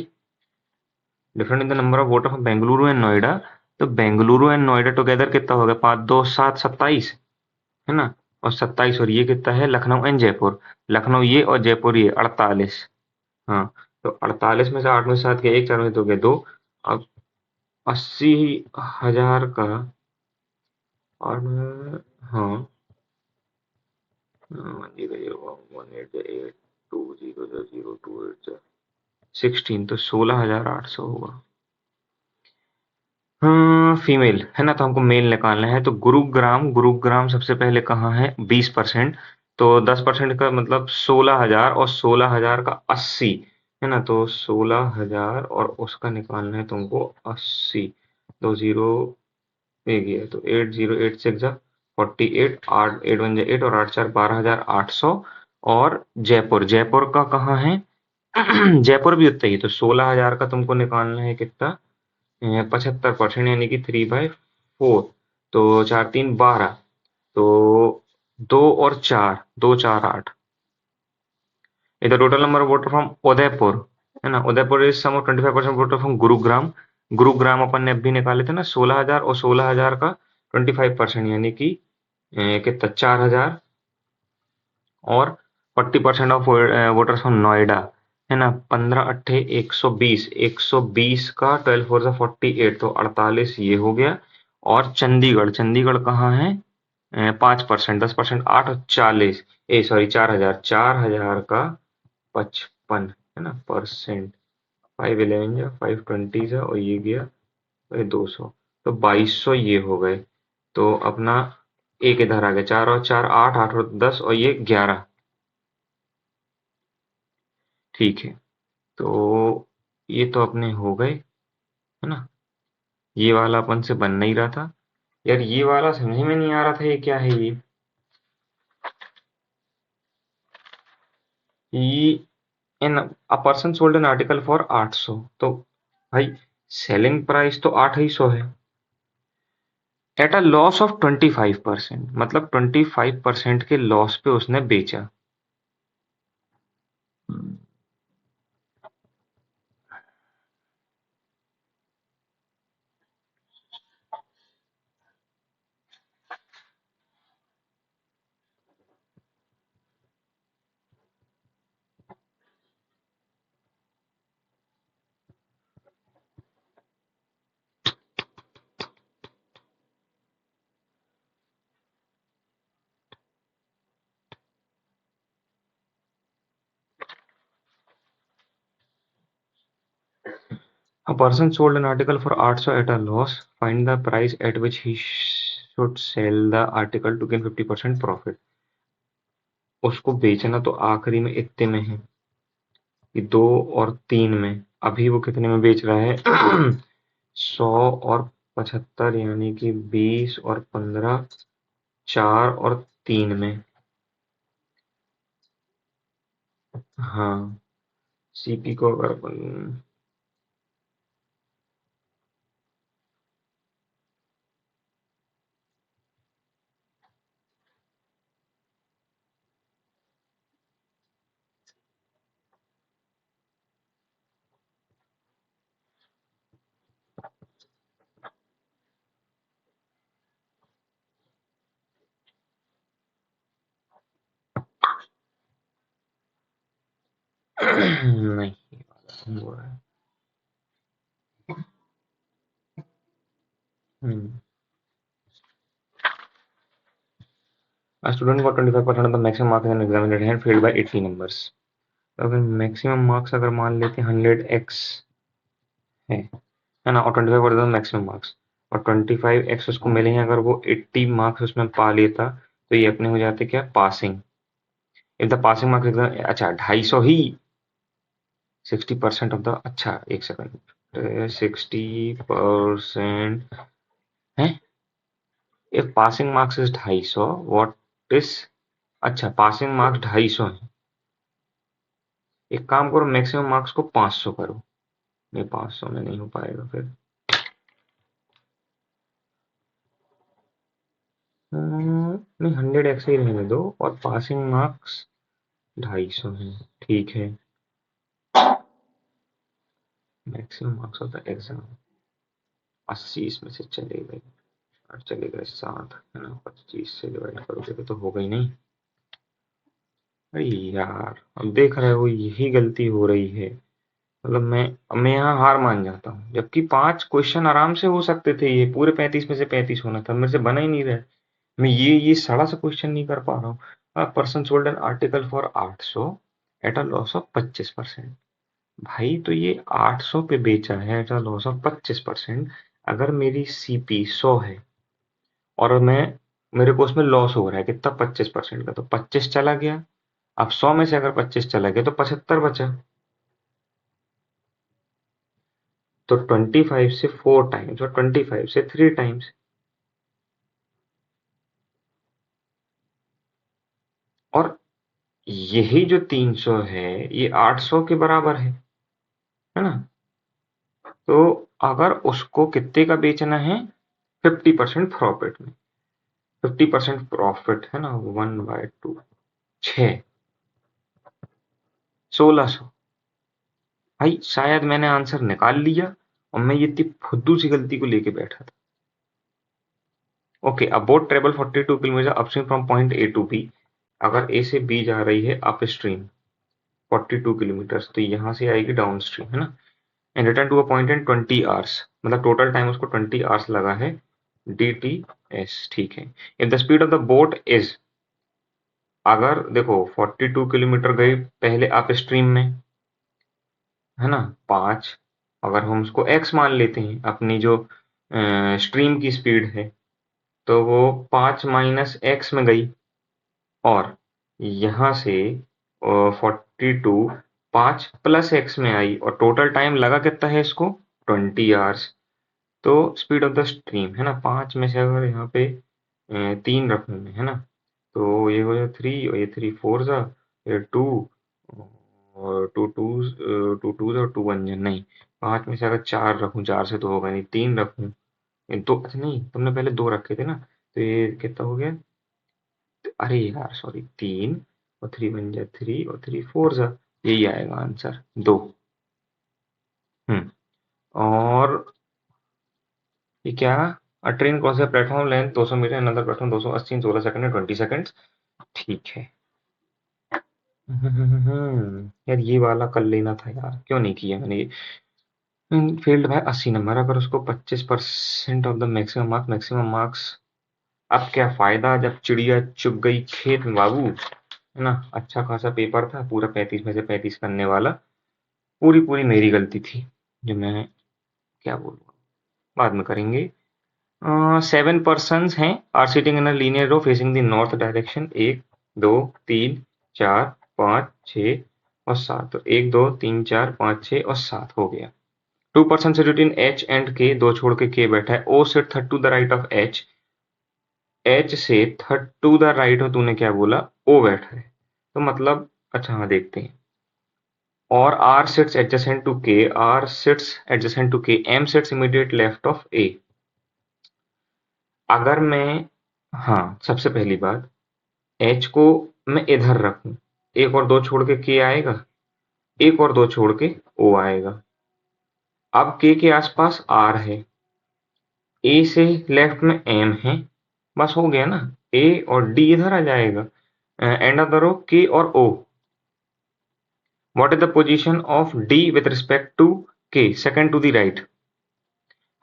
different in the number of voter from Bengaluru and Noida, तो बेंगलुरु एंड नोएडा टुगेदर कितना हो गया? 5 2 7 27, है ना। और 27, और ये कितना है? लखनऊ एंड जयपुर, लखनऊ ये और जयपुर ये 48। हाँ, तो 48 में से 8 में से 7 गया 1, 4 में से 2 गया 2। अब 80,000 का, और हाँ, 16, तो 16,800 होगा। हाँ, फीमेल है ना, तो हमको मेल निकालना है। तो गुरुग्राम, गुरुग्राम सबसे पहले कहाँ है? 20%, तो 10% का मतलब 16,000, और 16,000 का 80, है ना। तो 16,000 और उसका निकालना है तुमको 80, 20 पे गया, तो 8086 जा 48, 8 8 1 जा 8, और 8 4 12,800। और जयपुर, जयपुर का कहाँ है? जयपुर भी उतना ही, तो 16,000 का तुमको निकालना है कितना? 75%, यानी कि 3/4, तो 4 3 12, तो 2 और 4, 2 4 8। The total number of voter from Udaipur, है ना। Udaipur is sum of 25% voter from Gurugram, Gurugram अपन ने अभी निकाले थे ना 16,000, और 16,000 का 25%, यानी कि कितना? 4,000। और 40% ऑफ वोटर्स फ्रॉम नोएडा, है ना। 15 अट्ठे 120, 120 का 12 4 जा 48, तो 48 ये हो गया। और चंडीगढ़, चंडीगढ़ कहाँ है? 5%, 10%, 8 और 40, सॉरी 4,000, 4,000 का 55, है ना, परसेंट। 511 जा 520 जा, और ये गया 200, तो 2200 ये हो गए। तो अपना एक इधर आ गया, 4 और 4 8, 8 और 10, और ये 11। ठीक है, तो ये तो अपने हो गए, है ना। ये वाला अपन से बन नहीं रहा था यार, ये वाला समझ में नहीं आ रहा था, ये क्या है ये in a person sold an article for 800, तो भाई सेलिंग प्राइस तो 800 है, एट अ लॉस ऑफ 25%, मतलब 25% के लॉस पे उसने बेचा। A person sold an article for 800 at a loss. Find the price at which he should sell the article to gain 50% profit. उसको बेचना तो आखिरी में इतने में है कि 2 और 3 में। अभी वो कितने में बेच रहा है? 100 और 75, यानी कि 20 और 15, 4 और 3 में। हाँ, सीपी को अगर अपन नहीं, ये वाला नहीं हो रहा है। हम्म। A student got 25% of the maximum marks in an exam in hand failed by 80 numbers. तो अगर मैक्सिमम मार्क्स अगर मान लेते हैं 100x है ना, और 25% मैक्सिमम मार्क्स, और 25x उसको मिले हैं, अगर वो 80 मार्क्स उसमें पा लेता तो ये अपने हो जाते क्या, passing. If the passing marks एकदम अच्छा 250 ही, 60% ऑफ द, अच्छा एक सेकंड, 60% है। If passing marks is 250, what is, अच्छा पासिंग मार्क्स 250 है। एक काम करो, मैक्सिमम मार्क्स को 500 करो। नहीं, 500 में नहीं हो पाएगा फिर। नहीं, 100x ही रहने दो, और पासिंग मार्क्स 250 है, ठीक है। Maximum marks of the exam 80 इसमें से चले गए, और चले गए 7, है ना, 25 से डिवाइड करोगे तो होगा ही नहीं। अरे यार, अब देख रहे हो यही गलती हो रही है। मतलब मैं यहाँ हार मान जाता हूँ, जबकि 5 क्वेश्चन आराम से हो सकते थे, ये पूरे 35 में से 35 होना था, मेरे से बना ही नहीं रहा है। मैं ये सड़ा सा क्वेश्चन नहीं कर पा रहा हूँ। Person sold an article for 800 at a loss of 25%। भाई तो ये 800 पे बेचा है एट अ लॉस ऑफ 25%। अगर मेरी सीपी 100 है और मेरे को उसमें लॉस हो रहा है कितना, 25% का, तो 25 चला गया। अब 100 में से अगर 25 चला गया तो 75 बचा। तो 25 से 4 टाइम्स और 25 से 3 टाइम्स, और यही जो 300 है ये 800 के बराबर है ना। तो अगर उसको कितने का बेचना है, 50% प्रॉफिट में, 50% प्रॉफिट है ना, 1/2, 6, 1600। भाई शायद मैंने आंसर निकाल लिया और मैं ये इतनी फुद्दू सी गलती को लेके बैठा था। ओके, अब boat travel 42 kilometre upstream from point A to B. अगर ए से बी जा रही है अप स्ट्रीम 42 किलोमीटर, तो यहाँ से आएगी डाउन स्ट्रीम, है ना, and return to a point in 20 hours, मतलब टोटल टाइम उसको 20 आवर्स लगा है, DTS, ठीक है। If the speed of the boat is, अगर देखो 42 किलोमीटर गई पहले अप स्ट्रीम में, है ना, 5, अगर हम उसको x मान लेते हैं अपनी जो स्ट्रीम की स्पीड है, तो वो 5 माइनस एक्स में गई, और यहाँ से 42 5 प्लस एक्स में आई, और टोटल टाइम लगा कितना है इसको, 20 आवर्स। तो स्पीड ऑफ द स्ट्रीम है ना, 5 में से अगर यहाँ पे 3 रखूंगे, है ना, तो ये हो जाए 3, और ये 3 4 जा, ये 2, और टू टूज और टू वन नहीं, 5 में से अगर 4 रखूं, 4 से तो होगा नहीं, 3 रखूं, दो, अच्छा नहीं, तुमने पहले 2 रखे थे ना, तो ये कितना हो गया? अरे यार सॉरी, 3 और 3 बन जाए 3 और 3 4 जा, यही आएगा आंसर 2। हम्म। और ये क्या? A train cross platform length 200 metre, another platform 280 16 second है 20 सेकंड्स। ठीक है। यार ये वाला कर लेना था यार, क्यों नहीं किया मैंने ये। फेल्ड बाय 80 नंबर, अगर उसको 25% ऑफ द मैक्सिमम मार्क्स। अब क्या फायदा जब चिड़िया चुग गई खेत में बाबू, है ना? अच्छा खासा पेपर था, पूरा 35 में से 35 करने वाला। पूरी पूरी मेरी गलती थी, जो मैं क्या बोलूँ, बाद में करेंगे। 7 persons हैं, are sitting in a linear row facing the north direction. 1 2 3 4 5 6 और 7, तो 1 2 3 4 5 6 और 7 हो गया। 2 person seated in H and K, दो छोड़ के के बैठा है। O sit third to the right of H, H से थर्ड टू द राइट हो, तूने क्या बोला? ओ बैठा है, तो मतलब अच्छा हाँ देखते हैं। और R sits adjacent to K, R sits adjacent to K, M sits immediate left of A. अगर मैं, हाँ सबसे पहली बात, एच को मैं इधर रखूं, एक और दो छोड़ के के आएगा, एक और दो छोड़ के ओ आएगा। अब के आसपास आर है, ए से लेफ्ट में एम है, बस हो गया ना। ए और डी इधर आ जाएगा, end of the row K और O. What is the position of D with respect to K, second to the right?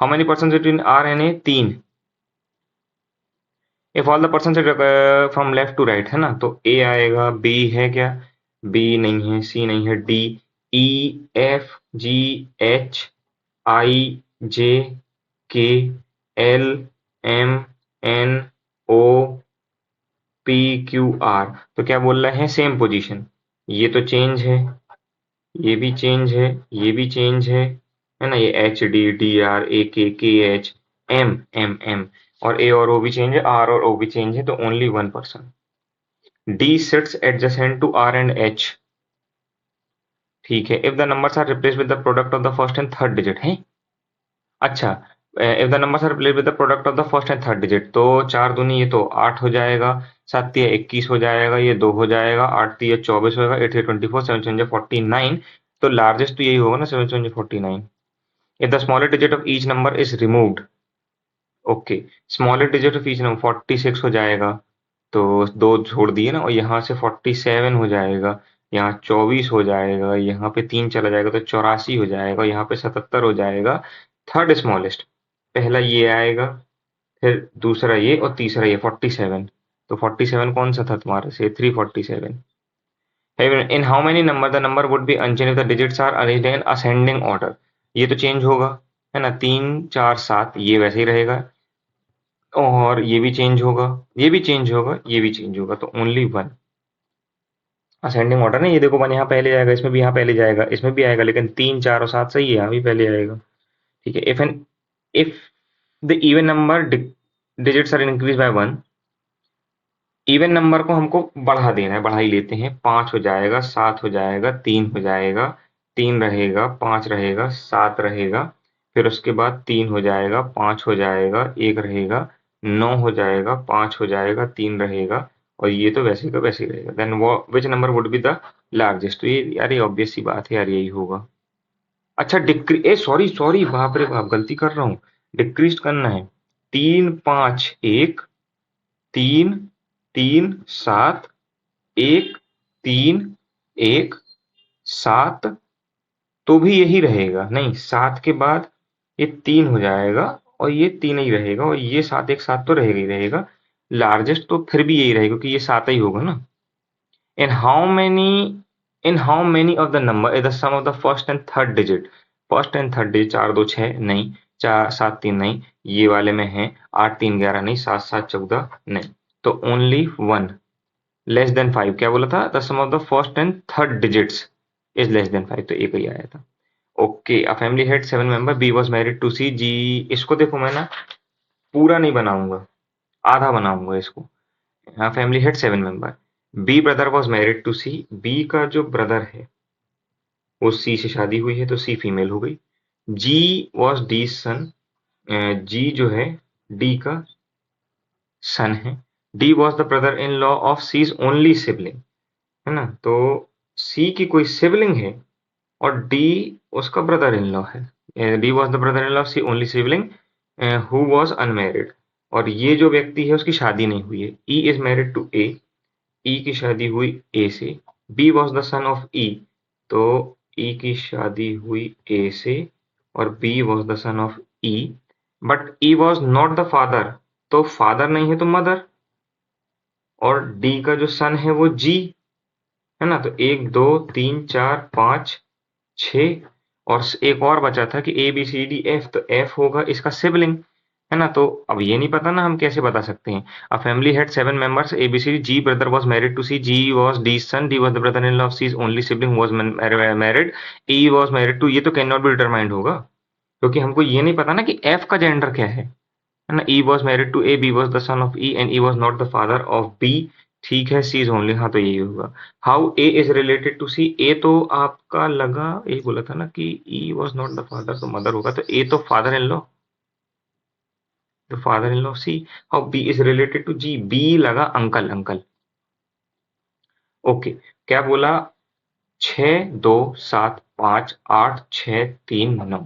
How many person between R and A? 3। If all the person from left to right, है ना, तो ए आएगा, बी है क्या? बी नहीं है, सी नहीं है, D, E, F, G, H, I, J, K, L, M, N, O, P, Q, R. तो क्या बोल रहे हैं? Same position. ये तो चेंज है, ये भी चेंज है, ये भी चेंज है ना? ये एच डी, डी आर, ए के एच, एम एम एम, और ए और ओ भी चेंज है, आर और ओ भी चेंज है, तो only 1 person. D sits adjacent to R and H. ठीक है। If the numbers are replace with the product of the first and third digit है। अच्छा, if the numbers are replace with the product of the first and third digit, तो 4 दूनी ये तो 8 हो जाएगा, 7 तिया 21 हो जाएगा, ये 2 हो जाएगा, 8 तिया 24 होगा, 8 तिया 24, 7 7 49। तो लार्जेस्ट तो यही होगा ना, 7 7 49। If the smaller digit of each number is removed, okay, smaller digit of each number 46 हो जाएगा, तो दो छोड़ दिए ना, और यहाँ से 47 हो जाएगा, यहाँ 24 हो जाएगा, यहाँ पे 3 चला जाएगा तो 84 हो जाएगा, यहाँ पे 77 हो जाएगा। थर्ड स्मॉलेस्ट, पहला ये आएगा, फिर दूसरा ये, और तीसरा ये 47। तो 47 कौन सा था तुम्हारे से? 347। In how many number the number would be unchange if the digits are arranged in ascending order? ये तो चेंज होगा, है ना? 3 4 7 ये वैसे ही रहेगा, और ये भी चेंज होगा, ये भी चेंज होगा, ये भी चेंज होगा, तो ओनली 1। असेंडिंग ऑर्डर ना, ये देखो 1 यहाँ पहले जाएगा, इसमें भी यहाँ पहले जाएगा, इसमें भी आएगा, लेकिन 3 4 और 7 सही है, यहाँ भी पहले आएगा। ठीक है। If the even number digits are increase by 1, even number को हमको बढ़ा देना है, बढ़ा ही लेते हैं। 5 हो जाएगा, 7 हो जाएगा, 3 हो जाएगा, 3 रहेगा, 5 रहेगा, 7 रहेगा, फिर उसके बाद 3 हो जाएगा, 5 हो जाएगा, 1 रहेगा, 9 हो जाएगा, 5 हो जाएगा, 3 रहेगा, और ये तो वैसे का वैसे ही रहेगा। देन वो which number would be the largest? तो ये यार ये ऑब्वियस सी बात है यार, यही होगा। अच्छा डिक्री ए सॉरी सॉरी, बाप रे बाप, गलती कर रहा हूँ, डिक्रीज करना है। 3 5 1, 3 3 7, 1 3 1 7, तो भी यही रहेगा नहीं? 7 के बाद ये 3 हो जाएगा, और ये 3 ही रहेगा, और ये 7 एक साथ तो रहेगा ही रहेगा। लार्जेस्ट तो फिर भी यही रहेगा, क्योंकि ये 7 ही होगा ना। In how many in how many of the number is the sum of the first and third digit? First and third digit 4 2 6 नहीं, 4 7 3 नहीं, ये वाले में है 8 3 11 नहीं, 7 7 14 नहीं, तो ओनली 1। लेस देन 5 क्या बोला था? The sum of the first and third digits is less than 5, तो एक ही आया था। Okay, a family had 7 member, B was married to C. जी, इसको देखो मैं ना पूरा नहीं बनाऊंगा, आधा बनाऊंगा इसको। हाँ, family had 7 member, B brother was married to C, B का जो ब्रदर है वो सी से शादी हुई है तो सी फीमेल हो गई। जी वॉज डी सन, जी जो है डी का सन है। D was the brother in law of C's only sibling, है ना, तो सी की कोई सिबलिंग है और डी उसका ब्रदर इन लॉ है। D was the brother in law of C only sibling who was unmarried, और ये जो व्यक्ति है उसकी शादी नहीं हुई है। E is married to A, E की शादी हुई ए से। B was the son of E, तो ई की शादी हुई ए से और B was the son of E, but E was not the father, तो फादर नहीं है तो मदर, और डी का जो सन है वो जी, है ना, तो 1 2 3 4 5 6, और एक और बचा था कि A B C D F, तो एफ होगा इसका सिबलिंग, है ना। तो अब ये नहीं पता ना, हम कैसे बता सकते हैं। A family had 7 members A B C, G brother was married to C, G was D son, D was the brother in law of C only sibling was married, E was married to, ये तो कैन नॉट बी डिटरमाइंड होगा, क्योंकि हमको ये नहीं पता ना कि एफ का जेंडर क्या है ना। E was married to A, B was the son of E and E was not the father of B. ठीक है, सी इज ओनली, हाँ तो यही होगा। How A is related to C, A तो आपका लगा, ए बोला था ना कि E was not the father, तो मदर होगा, तो ए तो father in law, the father in law of C. How B is related to ji, B लगा अंकल, अंकल। ओके, क्या बोला, 6 2 7 5 8 6 3 9,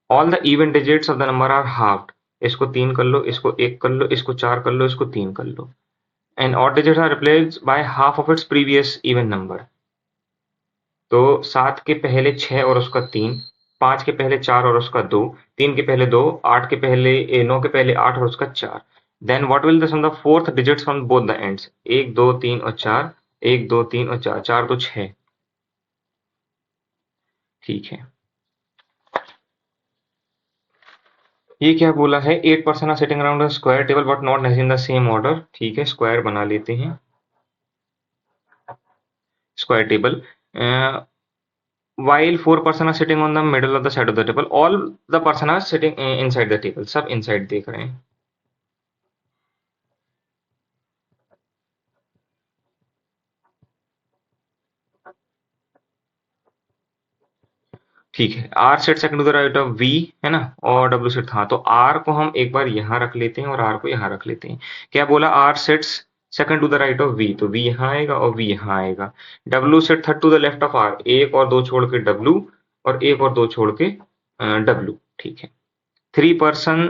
all the even digits of the number are halved. इसको 3 कर लो, इसको 1 कर लो, इसको 4 कर लो, इसको 3 कर लो, and odd digits are replaced by half of its previous even number। तो 7 के पहले 6 और उसका 3, 5 के पहले 4 और उसका 2, 3 के पहले 2, 8 के पहले 9 के पहले 8 और उसका 4। Then what will the sum the fourth digits from both the ends, 1 2 3 और 4, 1 2 3 और 4, 4 तो 6। ठीक है, ये क्या बोला है, 8 person are sitting around a square table but not in the same order. ठीक है, स्क्वायर बना लेते हैं, square table. While 4 person are sitting on the middle of the side of the table, all the person are sitting inside the table, सब inside देख रहे हैं। ठीक है, R set second to the right of V, है ना, और W सेट, हाँ तो R को हम एक बार यहाँ रख लेते हैं और R को यहाँ रख लेते हैं। क्या बोला, R sets second to the right of V, तो V यहाँ आएगा और V यहाँ आएगा। W set third to the left of R, एक और दो छोड़ के W, और एक और दो छोड़ के W। ठीक है, 3 person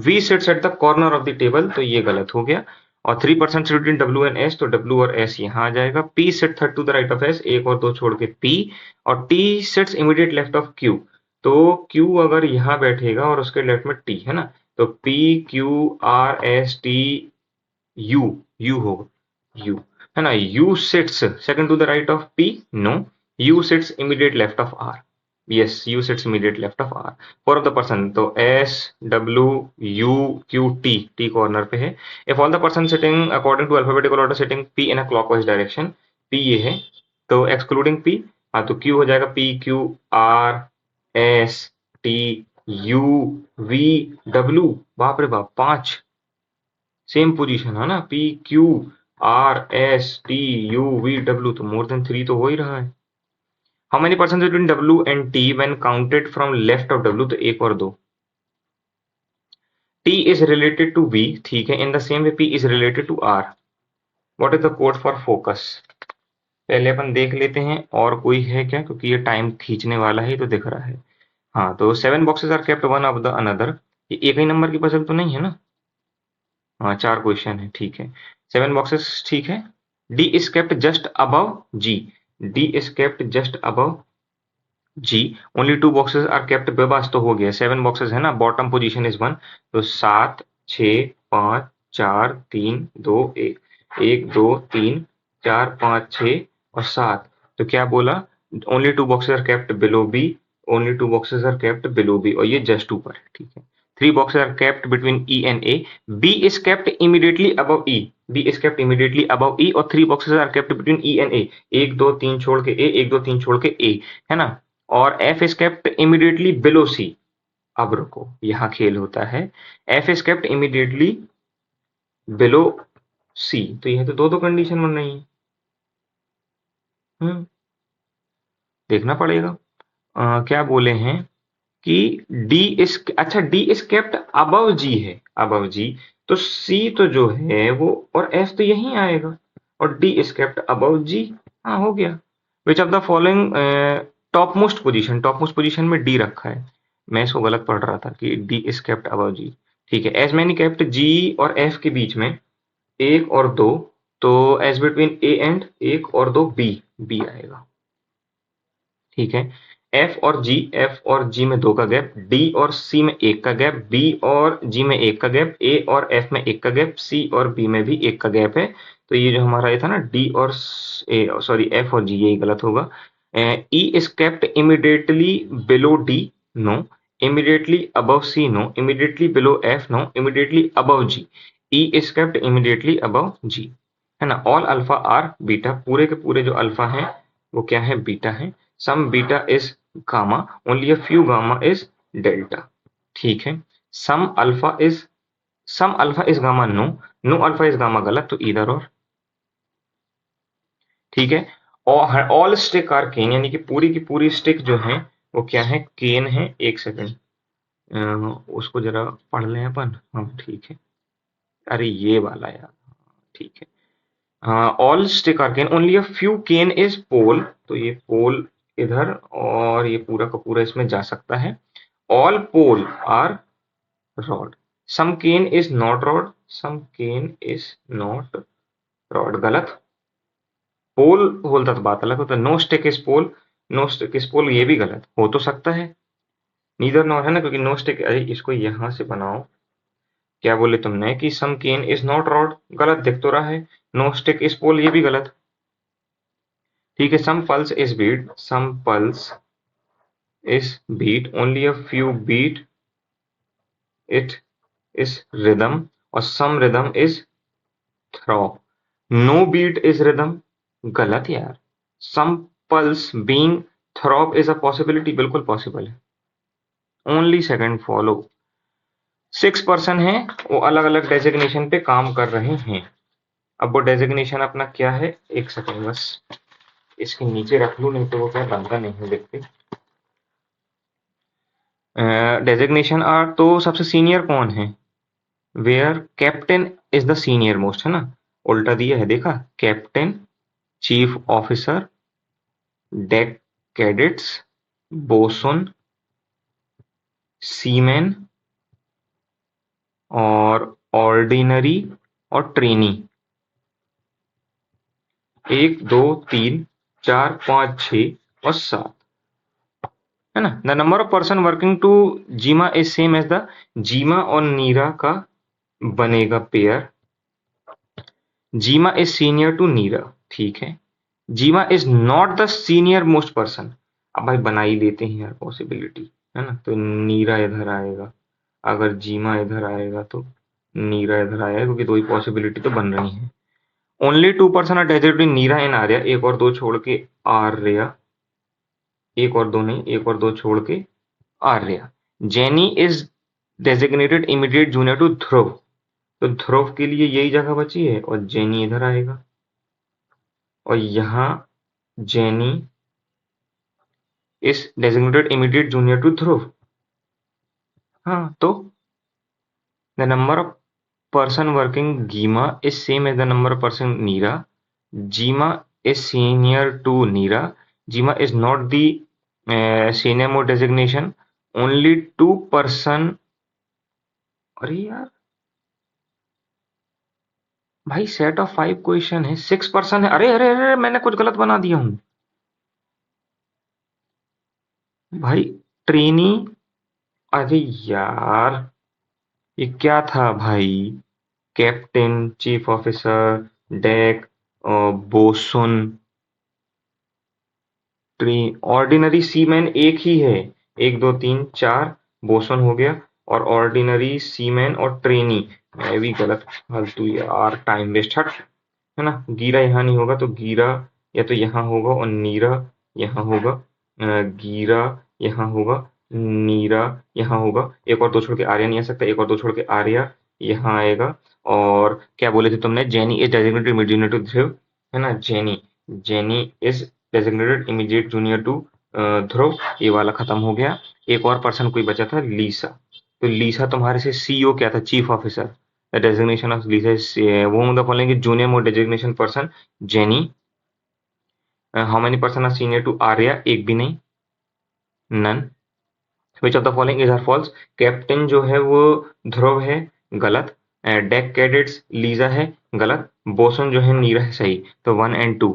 V sits at the corner of the table, तो ये गलत हो गया। और 3 person sit between W and S, तो W और S यहाँ आ जाएगा। P sit third to the right of S, एक और दो छोड़ के P, और T sits immediate left of Q, तो Q अगर यहाँ बैठेगा और उसके लेफ्ट में T, है ना, तो P Q R S T U, U होगा U, है ना। U sits second to the right of P, no, U sits immediate left of R, yes, U sits immediate left of R। Four of the person, तो S W U Q T, T corner पे है। If all the person sitting according to alphabetical order sitting P in a clockwise direction, P ये है, तो एक्सक्लूडिंग P, हाँ तो Q हो जाएगा P Q R S T U V W, बाप रे बाप, 5 सेम पोजीशन है ना, P Q R S T U V W, तो मोर देन 3 तो हो ही रहा है। How many person between W and T when counted from left of W, तो एक और दो। T is related to V, ठीक है, in the same way P is related to R। What is the code for focus? पहले अपन देख लेते हैं और कोई है क्या, क्योंकि ये टाइम खींचने वाला है, तो दिख रहा है। हाँ, तो 7 boxes are kept one of the another, ये एक ही नंबर की पजल तो नहीं है ना। हाँ, 4 क्वेश्चन है, ठीक है, 7 बॉक्सेस, ठीक है। D is kept just above G, D is kept just above G, only 2 boxes are kept, बस तो हो गया, 7 बॉक्सेस है ना, बॉटम पोजीशन इज 1, तो 7 6 5 4 3 2 1, 1 2 3 4 5 6 और 7, तो क्या बोला, only 2 boxes are kept below B, only 2 boxes are kept below B, और ये जस्ट ऊपर है, ठीक है। 3 boxes are kept between E and A, B is kept immediately above E, B is kept immediately above E, और 3 boxes are kept between E and A, 1 2 3 छोड़ के ए, 1 2 3 छोड़ के ए, है ना, और F is kept immediately below C। अब रुको, यहां खेल होता है। F is kept immediately below C, तो यह तो दो दो कंडीशन बन रही है। देखना पड़ेगा। क्या बोले हैं कि डी इज, अच्छा D is kept above G है, अबव जी, तो सी तो जो है वो, और एफ तो यहीं आएगा, और डी इज केप्ट अबव जी। हाँ हो गया। विच of the following top most position, top most position में डी रखा है, मैं इसको गलत पढ़ रहा था कि डी इज केप्ट अबव जी। ठीक है, एज मैनी केप्ट जी और एफ के बीच में एक और दो, तो एज बिटवीन ए एंड एक और दो बी, बी आएगा। ठीक है, एफ और जी, एफ और जी में दो का गैप, डी और सी में एक का गैप, बी और जी में एक का गैप, ए और एफ में एक का गैप, सी और बी में भी एक का गैप है। तो ये जो हमारा ये था ना डी और ए, सॉरी एफ और जी, यही गलत होगा। E is kept immediately below D, no. Immediately above C, no. Immediately below F, no. Immediately above G, E is kept immediately above G, है ना। ऑल अल्फा आर बीटा, पूरे के पूरे जो अल्फा हैं वो क्या है, बीटा है। Some beta is gamma, only a few gamma is delta. ठीक है, some alpha is, some alpha is gamma, no. No alpha is gamma, गलत, तो इधर और। ठीक है, और ऑल स्टिक आर केन, यानी कि पूरी की पूरी स्टिक जो है वो क्या है, केन है। एक सेकंड, उसको जरा पढ़ लें अपन। हाँ ठीक है, अरे ये वाला यार, ठीक है। All stick are cane, only a few cane is pole, तो ये पोल इधर, और ये पूरा का पूरा इसमें जा सकता है। All pole are rod, some cane is not rod, some cane is not rod, गलत। पोल बोलता तो बात अलग होता, no stick is pole, no stick is pole, ये भी गलत हो तो सकता है, नीदर नॉर है ना, क्योंकि नो स्टिक, अरे इसको यहां से बनाओ। क्या बोले तुमने कि सम केन इज नॉट रॉड, गलत दिख तो रहा है। नो स्टिक इज पोल, ये भी गलत। ठीक है, some pulse is beat, some pulse is beat, only a few beat it is rhythm, और some rhythm is throb, no beat is rhythm, गलत यार। Some pulse being throb is a possibility, बिल्कुल पॉसिबल है। ओनली सेकंड फॉलो, 6 पर्सन है, वो अलग अलग डेजिग्नेशन पे काम कर रहे हैं। अब वो डेजिग्नेशन अपना क्या है, एक सेकंड बस इसके नीचे रख लूं, नहीं तो वो क्या बनता नहीं है देखते। डेजिग्नेशन आर, तो सबसे सीनियर कौन है, where captain is the senior most, है ना। उल्टा दिया है, देखा, captain, chief officer, deck cadets, bosun, seaman, और ऑर्डिनरी, और ट्रेनी। 1 2 3 4 5 6 और 7, है ना। The number of person working to Gima is same as the, Gima और नीरा का बनेगा pair. Gima is senior to Neera, ठीक है। Gima is not the senior most person, अब भाई बना ही लेते हैं यार पॉसिबिलिटी, है ना। तो नीरा इधर आएगा, अगर जीमा इधर आएगा तो नीरा इधर आएगा, क्योंकि दो ही पॉसिबिलिटी तो बन रही हैं। Only 2 person are designated Neera and Arya, एक और दो छोड़ के आर्या, एक और दो नहीं, एक और दो छोड़ के Arya. Jenny is designated immediate junior to Dhruv, तो ध्रुव के लिए यही जगह बची है, और जेनी इधर आएगा, और यहाँ Jenny is designated immediate junior to Dhruv. हाँ, तो the number of person working Gima is same as the number of person Nira. Gima is senior to Nira. Gima is not the senior mode designation. Only 2 person. अरे यार भाई, सेट ऑफ 5 क्वेश्चन है, 6 पर्सन है। अरे अरे अरे, मैंने कुछ गलत बना दिया हूँ भाई, ट्रेनी। अरे यार, ये क्या था भाई, captain, chief officer, deck, bosun, tree, ordinary seaman एक ही है, 1 2 3 4, बोसन हो गया, और ऑर्डिनरी सीमैन और ट्रेनी, मैं भी गलत, फालतू यार, टाइम वेस्ट, हट, है ना। गीरा यहाँ नहीं होगा, तो गीरा या तो यहाँ होगा, और नीरा यहाँ होगा। गीरा यहाँ होगा, नीरा यहाँ होगा, एक और दो छोड़ के आर्या नहीं आ सकता, एक और दो छोड़ के आर्या यहाँ आएगा। और क्या बोले थे तुमने, Jenny is designated mid junior to Dhruv, है ना। Jenny, Jenny is designated immediate junior to Dhruv, ये वाला खत्म हो गया। एक और पर्सन कोई बचा था, लीसा। तो लीसा तुम्हारे से सीईओ क्या था, chief officer. The designation of Lisa वो the following junior most designation person, Jenny. How many person are senior to Arya, एक भी नहीं, none. Which of the following is are false, captain जो है वो ध्रुव है, गलत। डेक कैडेट्स लीजा है, गलत। बोसन जो है नीरा है, सही। तो 1 और 2।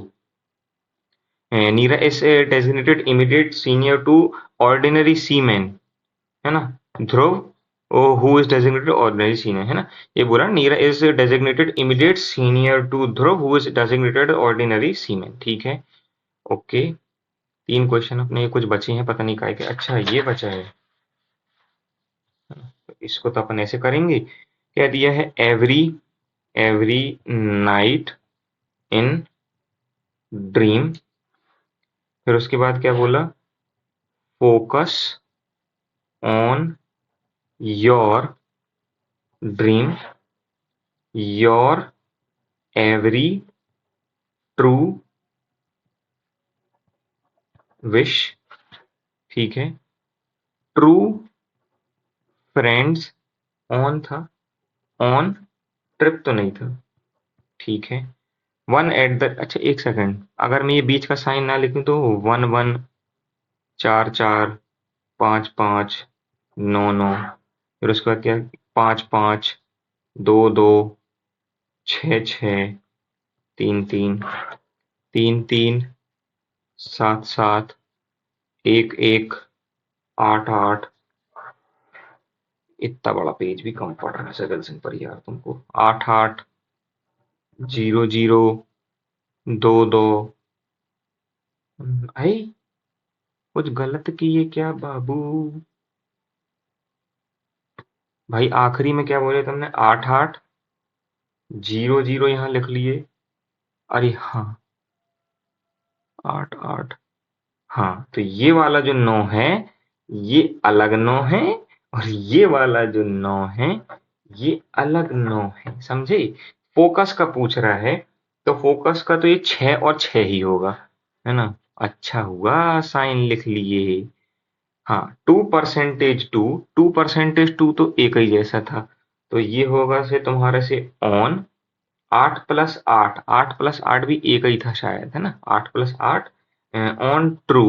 Neera is designated immediate senior to ordinary seaman, है ना। Dhruv who is designated ordinary senior, है ना। ये बोला Neera is designated immediate senior to Dhruv who is designated ordinary seaman, ठीक है। ओके, 3 क्वेश्चन अपने कुछ बचे हैं, पता नहीं काय के। अच्छा ये बचा है, तो इसको तो अपन ऐसे करेंगे। क्या दिया है, every every night in dream. फिर उसके बाद क्या बोला, focus on your dream, your every true wish, ठीक है। ट्रू फ्रेंड्स ऑन था, ऑन ट्रिप तो नहीं था, ठीक है। 1 at the, अच्छा एक सेकंड, अगर मैं ये बीच का साइन ना लिखूं तो 1 1, 4 4, 5 5, 9 9। फिर उसके बाद क्या, 5 5, 2 2, 6 6, 3 3, 3 3, 7 7, 1 1, 8 8। इतना बड़ा पेज भी कम पड़ रहा है सगल सिंह पर यार तुमको। 8 8, 0 0, 2 2। भाई कुछ गलत किए क्या बाबू। भाई आखिरी में क्या बोले तुमने, 8 8, 0 0 यहाँ लिख लिए। अरे हाँ, 8 8। हाँ, तो ये वाला जो 9 है, ये अलग 9 है, और ये वाला जो 9 है, ये अलग 9 है, समझे। फोकस का पूछ रहा है, तो फोकस का तो ये 6 और 6 ही होगा, है ना। अच्छा हुआ साइन लिख लिए। हाँ, 2%2, 2%2 तो एक ही जैसा था। तो ये होगा से तुम्हारे से ऑन 8 + 8, 8 + 8 भी एक ही था शायद, है ना। 8 + 8 ऑन ट्रू,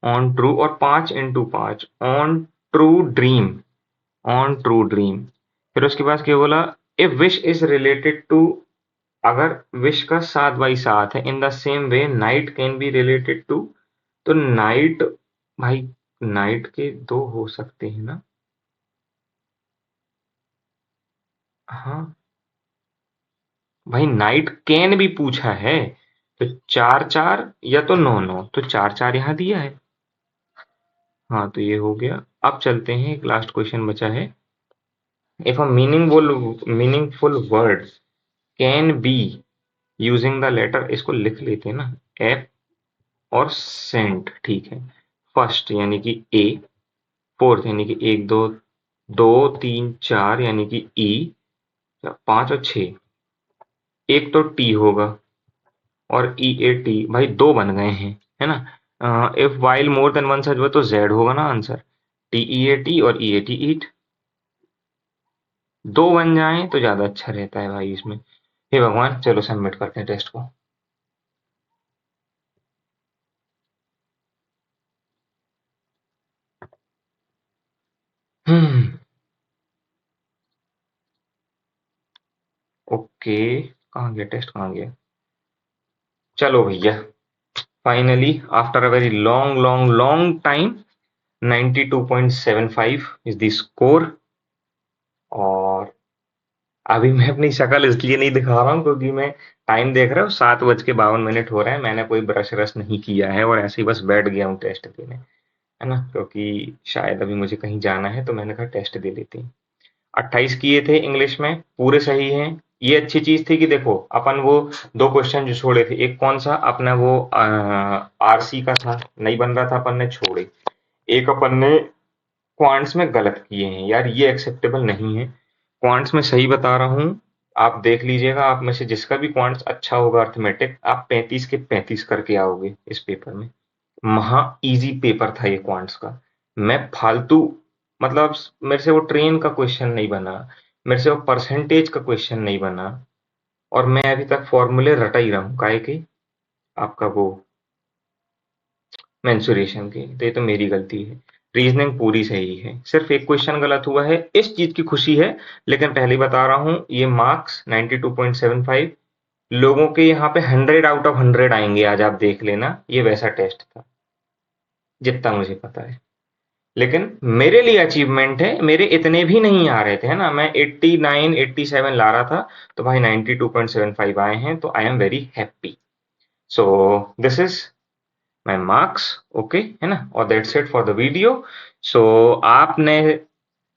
ऑन ट्रू, और 5 × 5 on true dream, on true dream. फिर उसके बाद क्या बोला, if wish is related to, अगर विश का 7/7 है, in the same way night can be related to. तो नाइट, भाई नाइट के 2 हो सकते हैं ना। हाँ भाई, नाइट कैन भी पूछा है, तो 4 4 या तो 9 9, तो 4 4 यहाँ दिया है। हाँ, तो ये हो गया। अब चलते हैं, एक लास्ट क्वेश्चन बचा है। If a meaningful word can be using the letter, इसको लिख लेते हैं ना, एफ और सेंट, ठीक है। फर्स्ट यानी कि ए, फोर्थ यानी कि 1 2 2 3 4 यानी कि ई, 5 और 6, एक तो टी होगा, और ई ए टी, भाई 2 बन गए हैं, है ना। If while more than one such हुआ तो जेड होगा ना answer, T E A T और ई ए टी ईट। 2 बन जाएं तो ज्यादा अच्छा रहता है भाई इसमें। हे भगवान, चलो सबमिट करते हैं टेस्ट को। हम्म, ओके, कहाँ गया टेस्ट, कहाँ गया। चलो भैया, finally after a very long long long time, 92.75 is the score. और अभी मैं अपनी शक्ल इसलिए नहीं दिखा रहा हूँ क्योंकि मैं टाइम देख रहा हूँ, 7:52 हो रहे हैं। मैंने कोई ब्रश रश नहीं किया है, और ऐसे ही बस बैठ गया हूँ टेस्ट देने, है ना। क्योंकि शायद अभी मुझे कहीं जाना है, तो मैंने कहा टेस्ट दे लेते हैं। 28 किए थे इंग्लिश में, पूरे सही हैं। ये अच्छी चीज थी कि देखो, अपन वो 2 क्वेश्चन जो छोड़े थे, एक कौन सा अपना वो आरसी का था, नहीं बन रहा था, अपन ने छोड़े। एक अपन ने क्वांट्स में गलत किए हैं यार, ये एक्सेप्टेबल नहीं है। क्वांट्स में सही बता रहा हूँ, आप देख लीजिएगा, आप में से जिसका भी क्वांट्स अच्छा होगा अर्थमेटिक, आप 35 के 35 करके आओगे इस पेपर में। महा इजी पेपर था ये क्वांट्स का। मैं फालतू, मतलब मेरे से वो ट्रेन का क्वेश्चन नहीं बना, मेरे से वो परसेंटेज का क्वेश्चन नहीं बना, और मैं अभी तक फॉर्मूले रटा ही रहा हूँ काहे के, आपका वो मेंसुरेशन के। तो ये तो मेरी गलती है। रीजनिंग पूरी सही है, सिर्फ एक क्वेश्चन गलत हुआ है, इस चीज की खुशी है। लेकिन पहले ही बता रहा हूँ, ये मार्क्स 92.75, लोगों के यहाँ पे 100 आउट ऑफ 100 आएंगे, आज आप देख लेना, ये वैसा टेस्ट था जितना मुझे पता है। लेकिन मेरे लिए अचीवमेंट है, मेरे इतने भी नहीं आ रहे थे, है ना, मैं 89 87 ला रहा था, तो भाई 92.75 आए हैं, तो I am very happy. So this is my marks, okay, है ना, और that's it for the video. So आपने,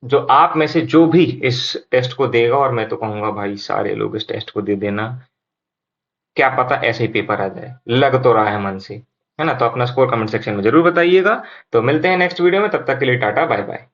जो आप में से जो भी इस टेस्ट को देगा, और मैं तो कहूंगा भाई सारे लोग इस टेस्ट को दे देना, क्या पता ऐसे ही पेपर आ जाए, लग तो रहा है मन से, है ना। तो अपना स्कोर कमेंट सेक्शन में जरूर बताइएगा। तो मिलते हैं नेक्स्ट वीडियो में, तब तक के लिए टाटा बाय बाय।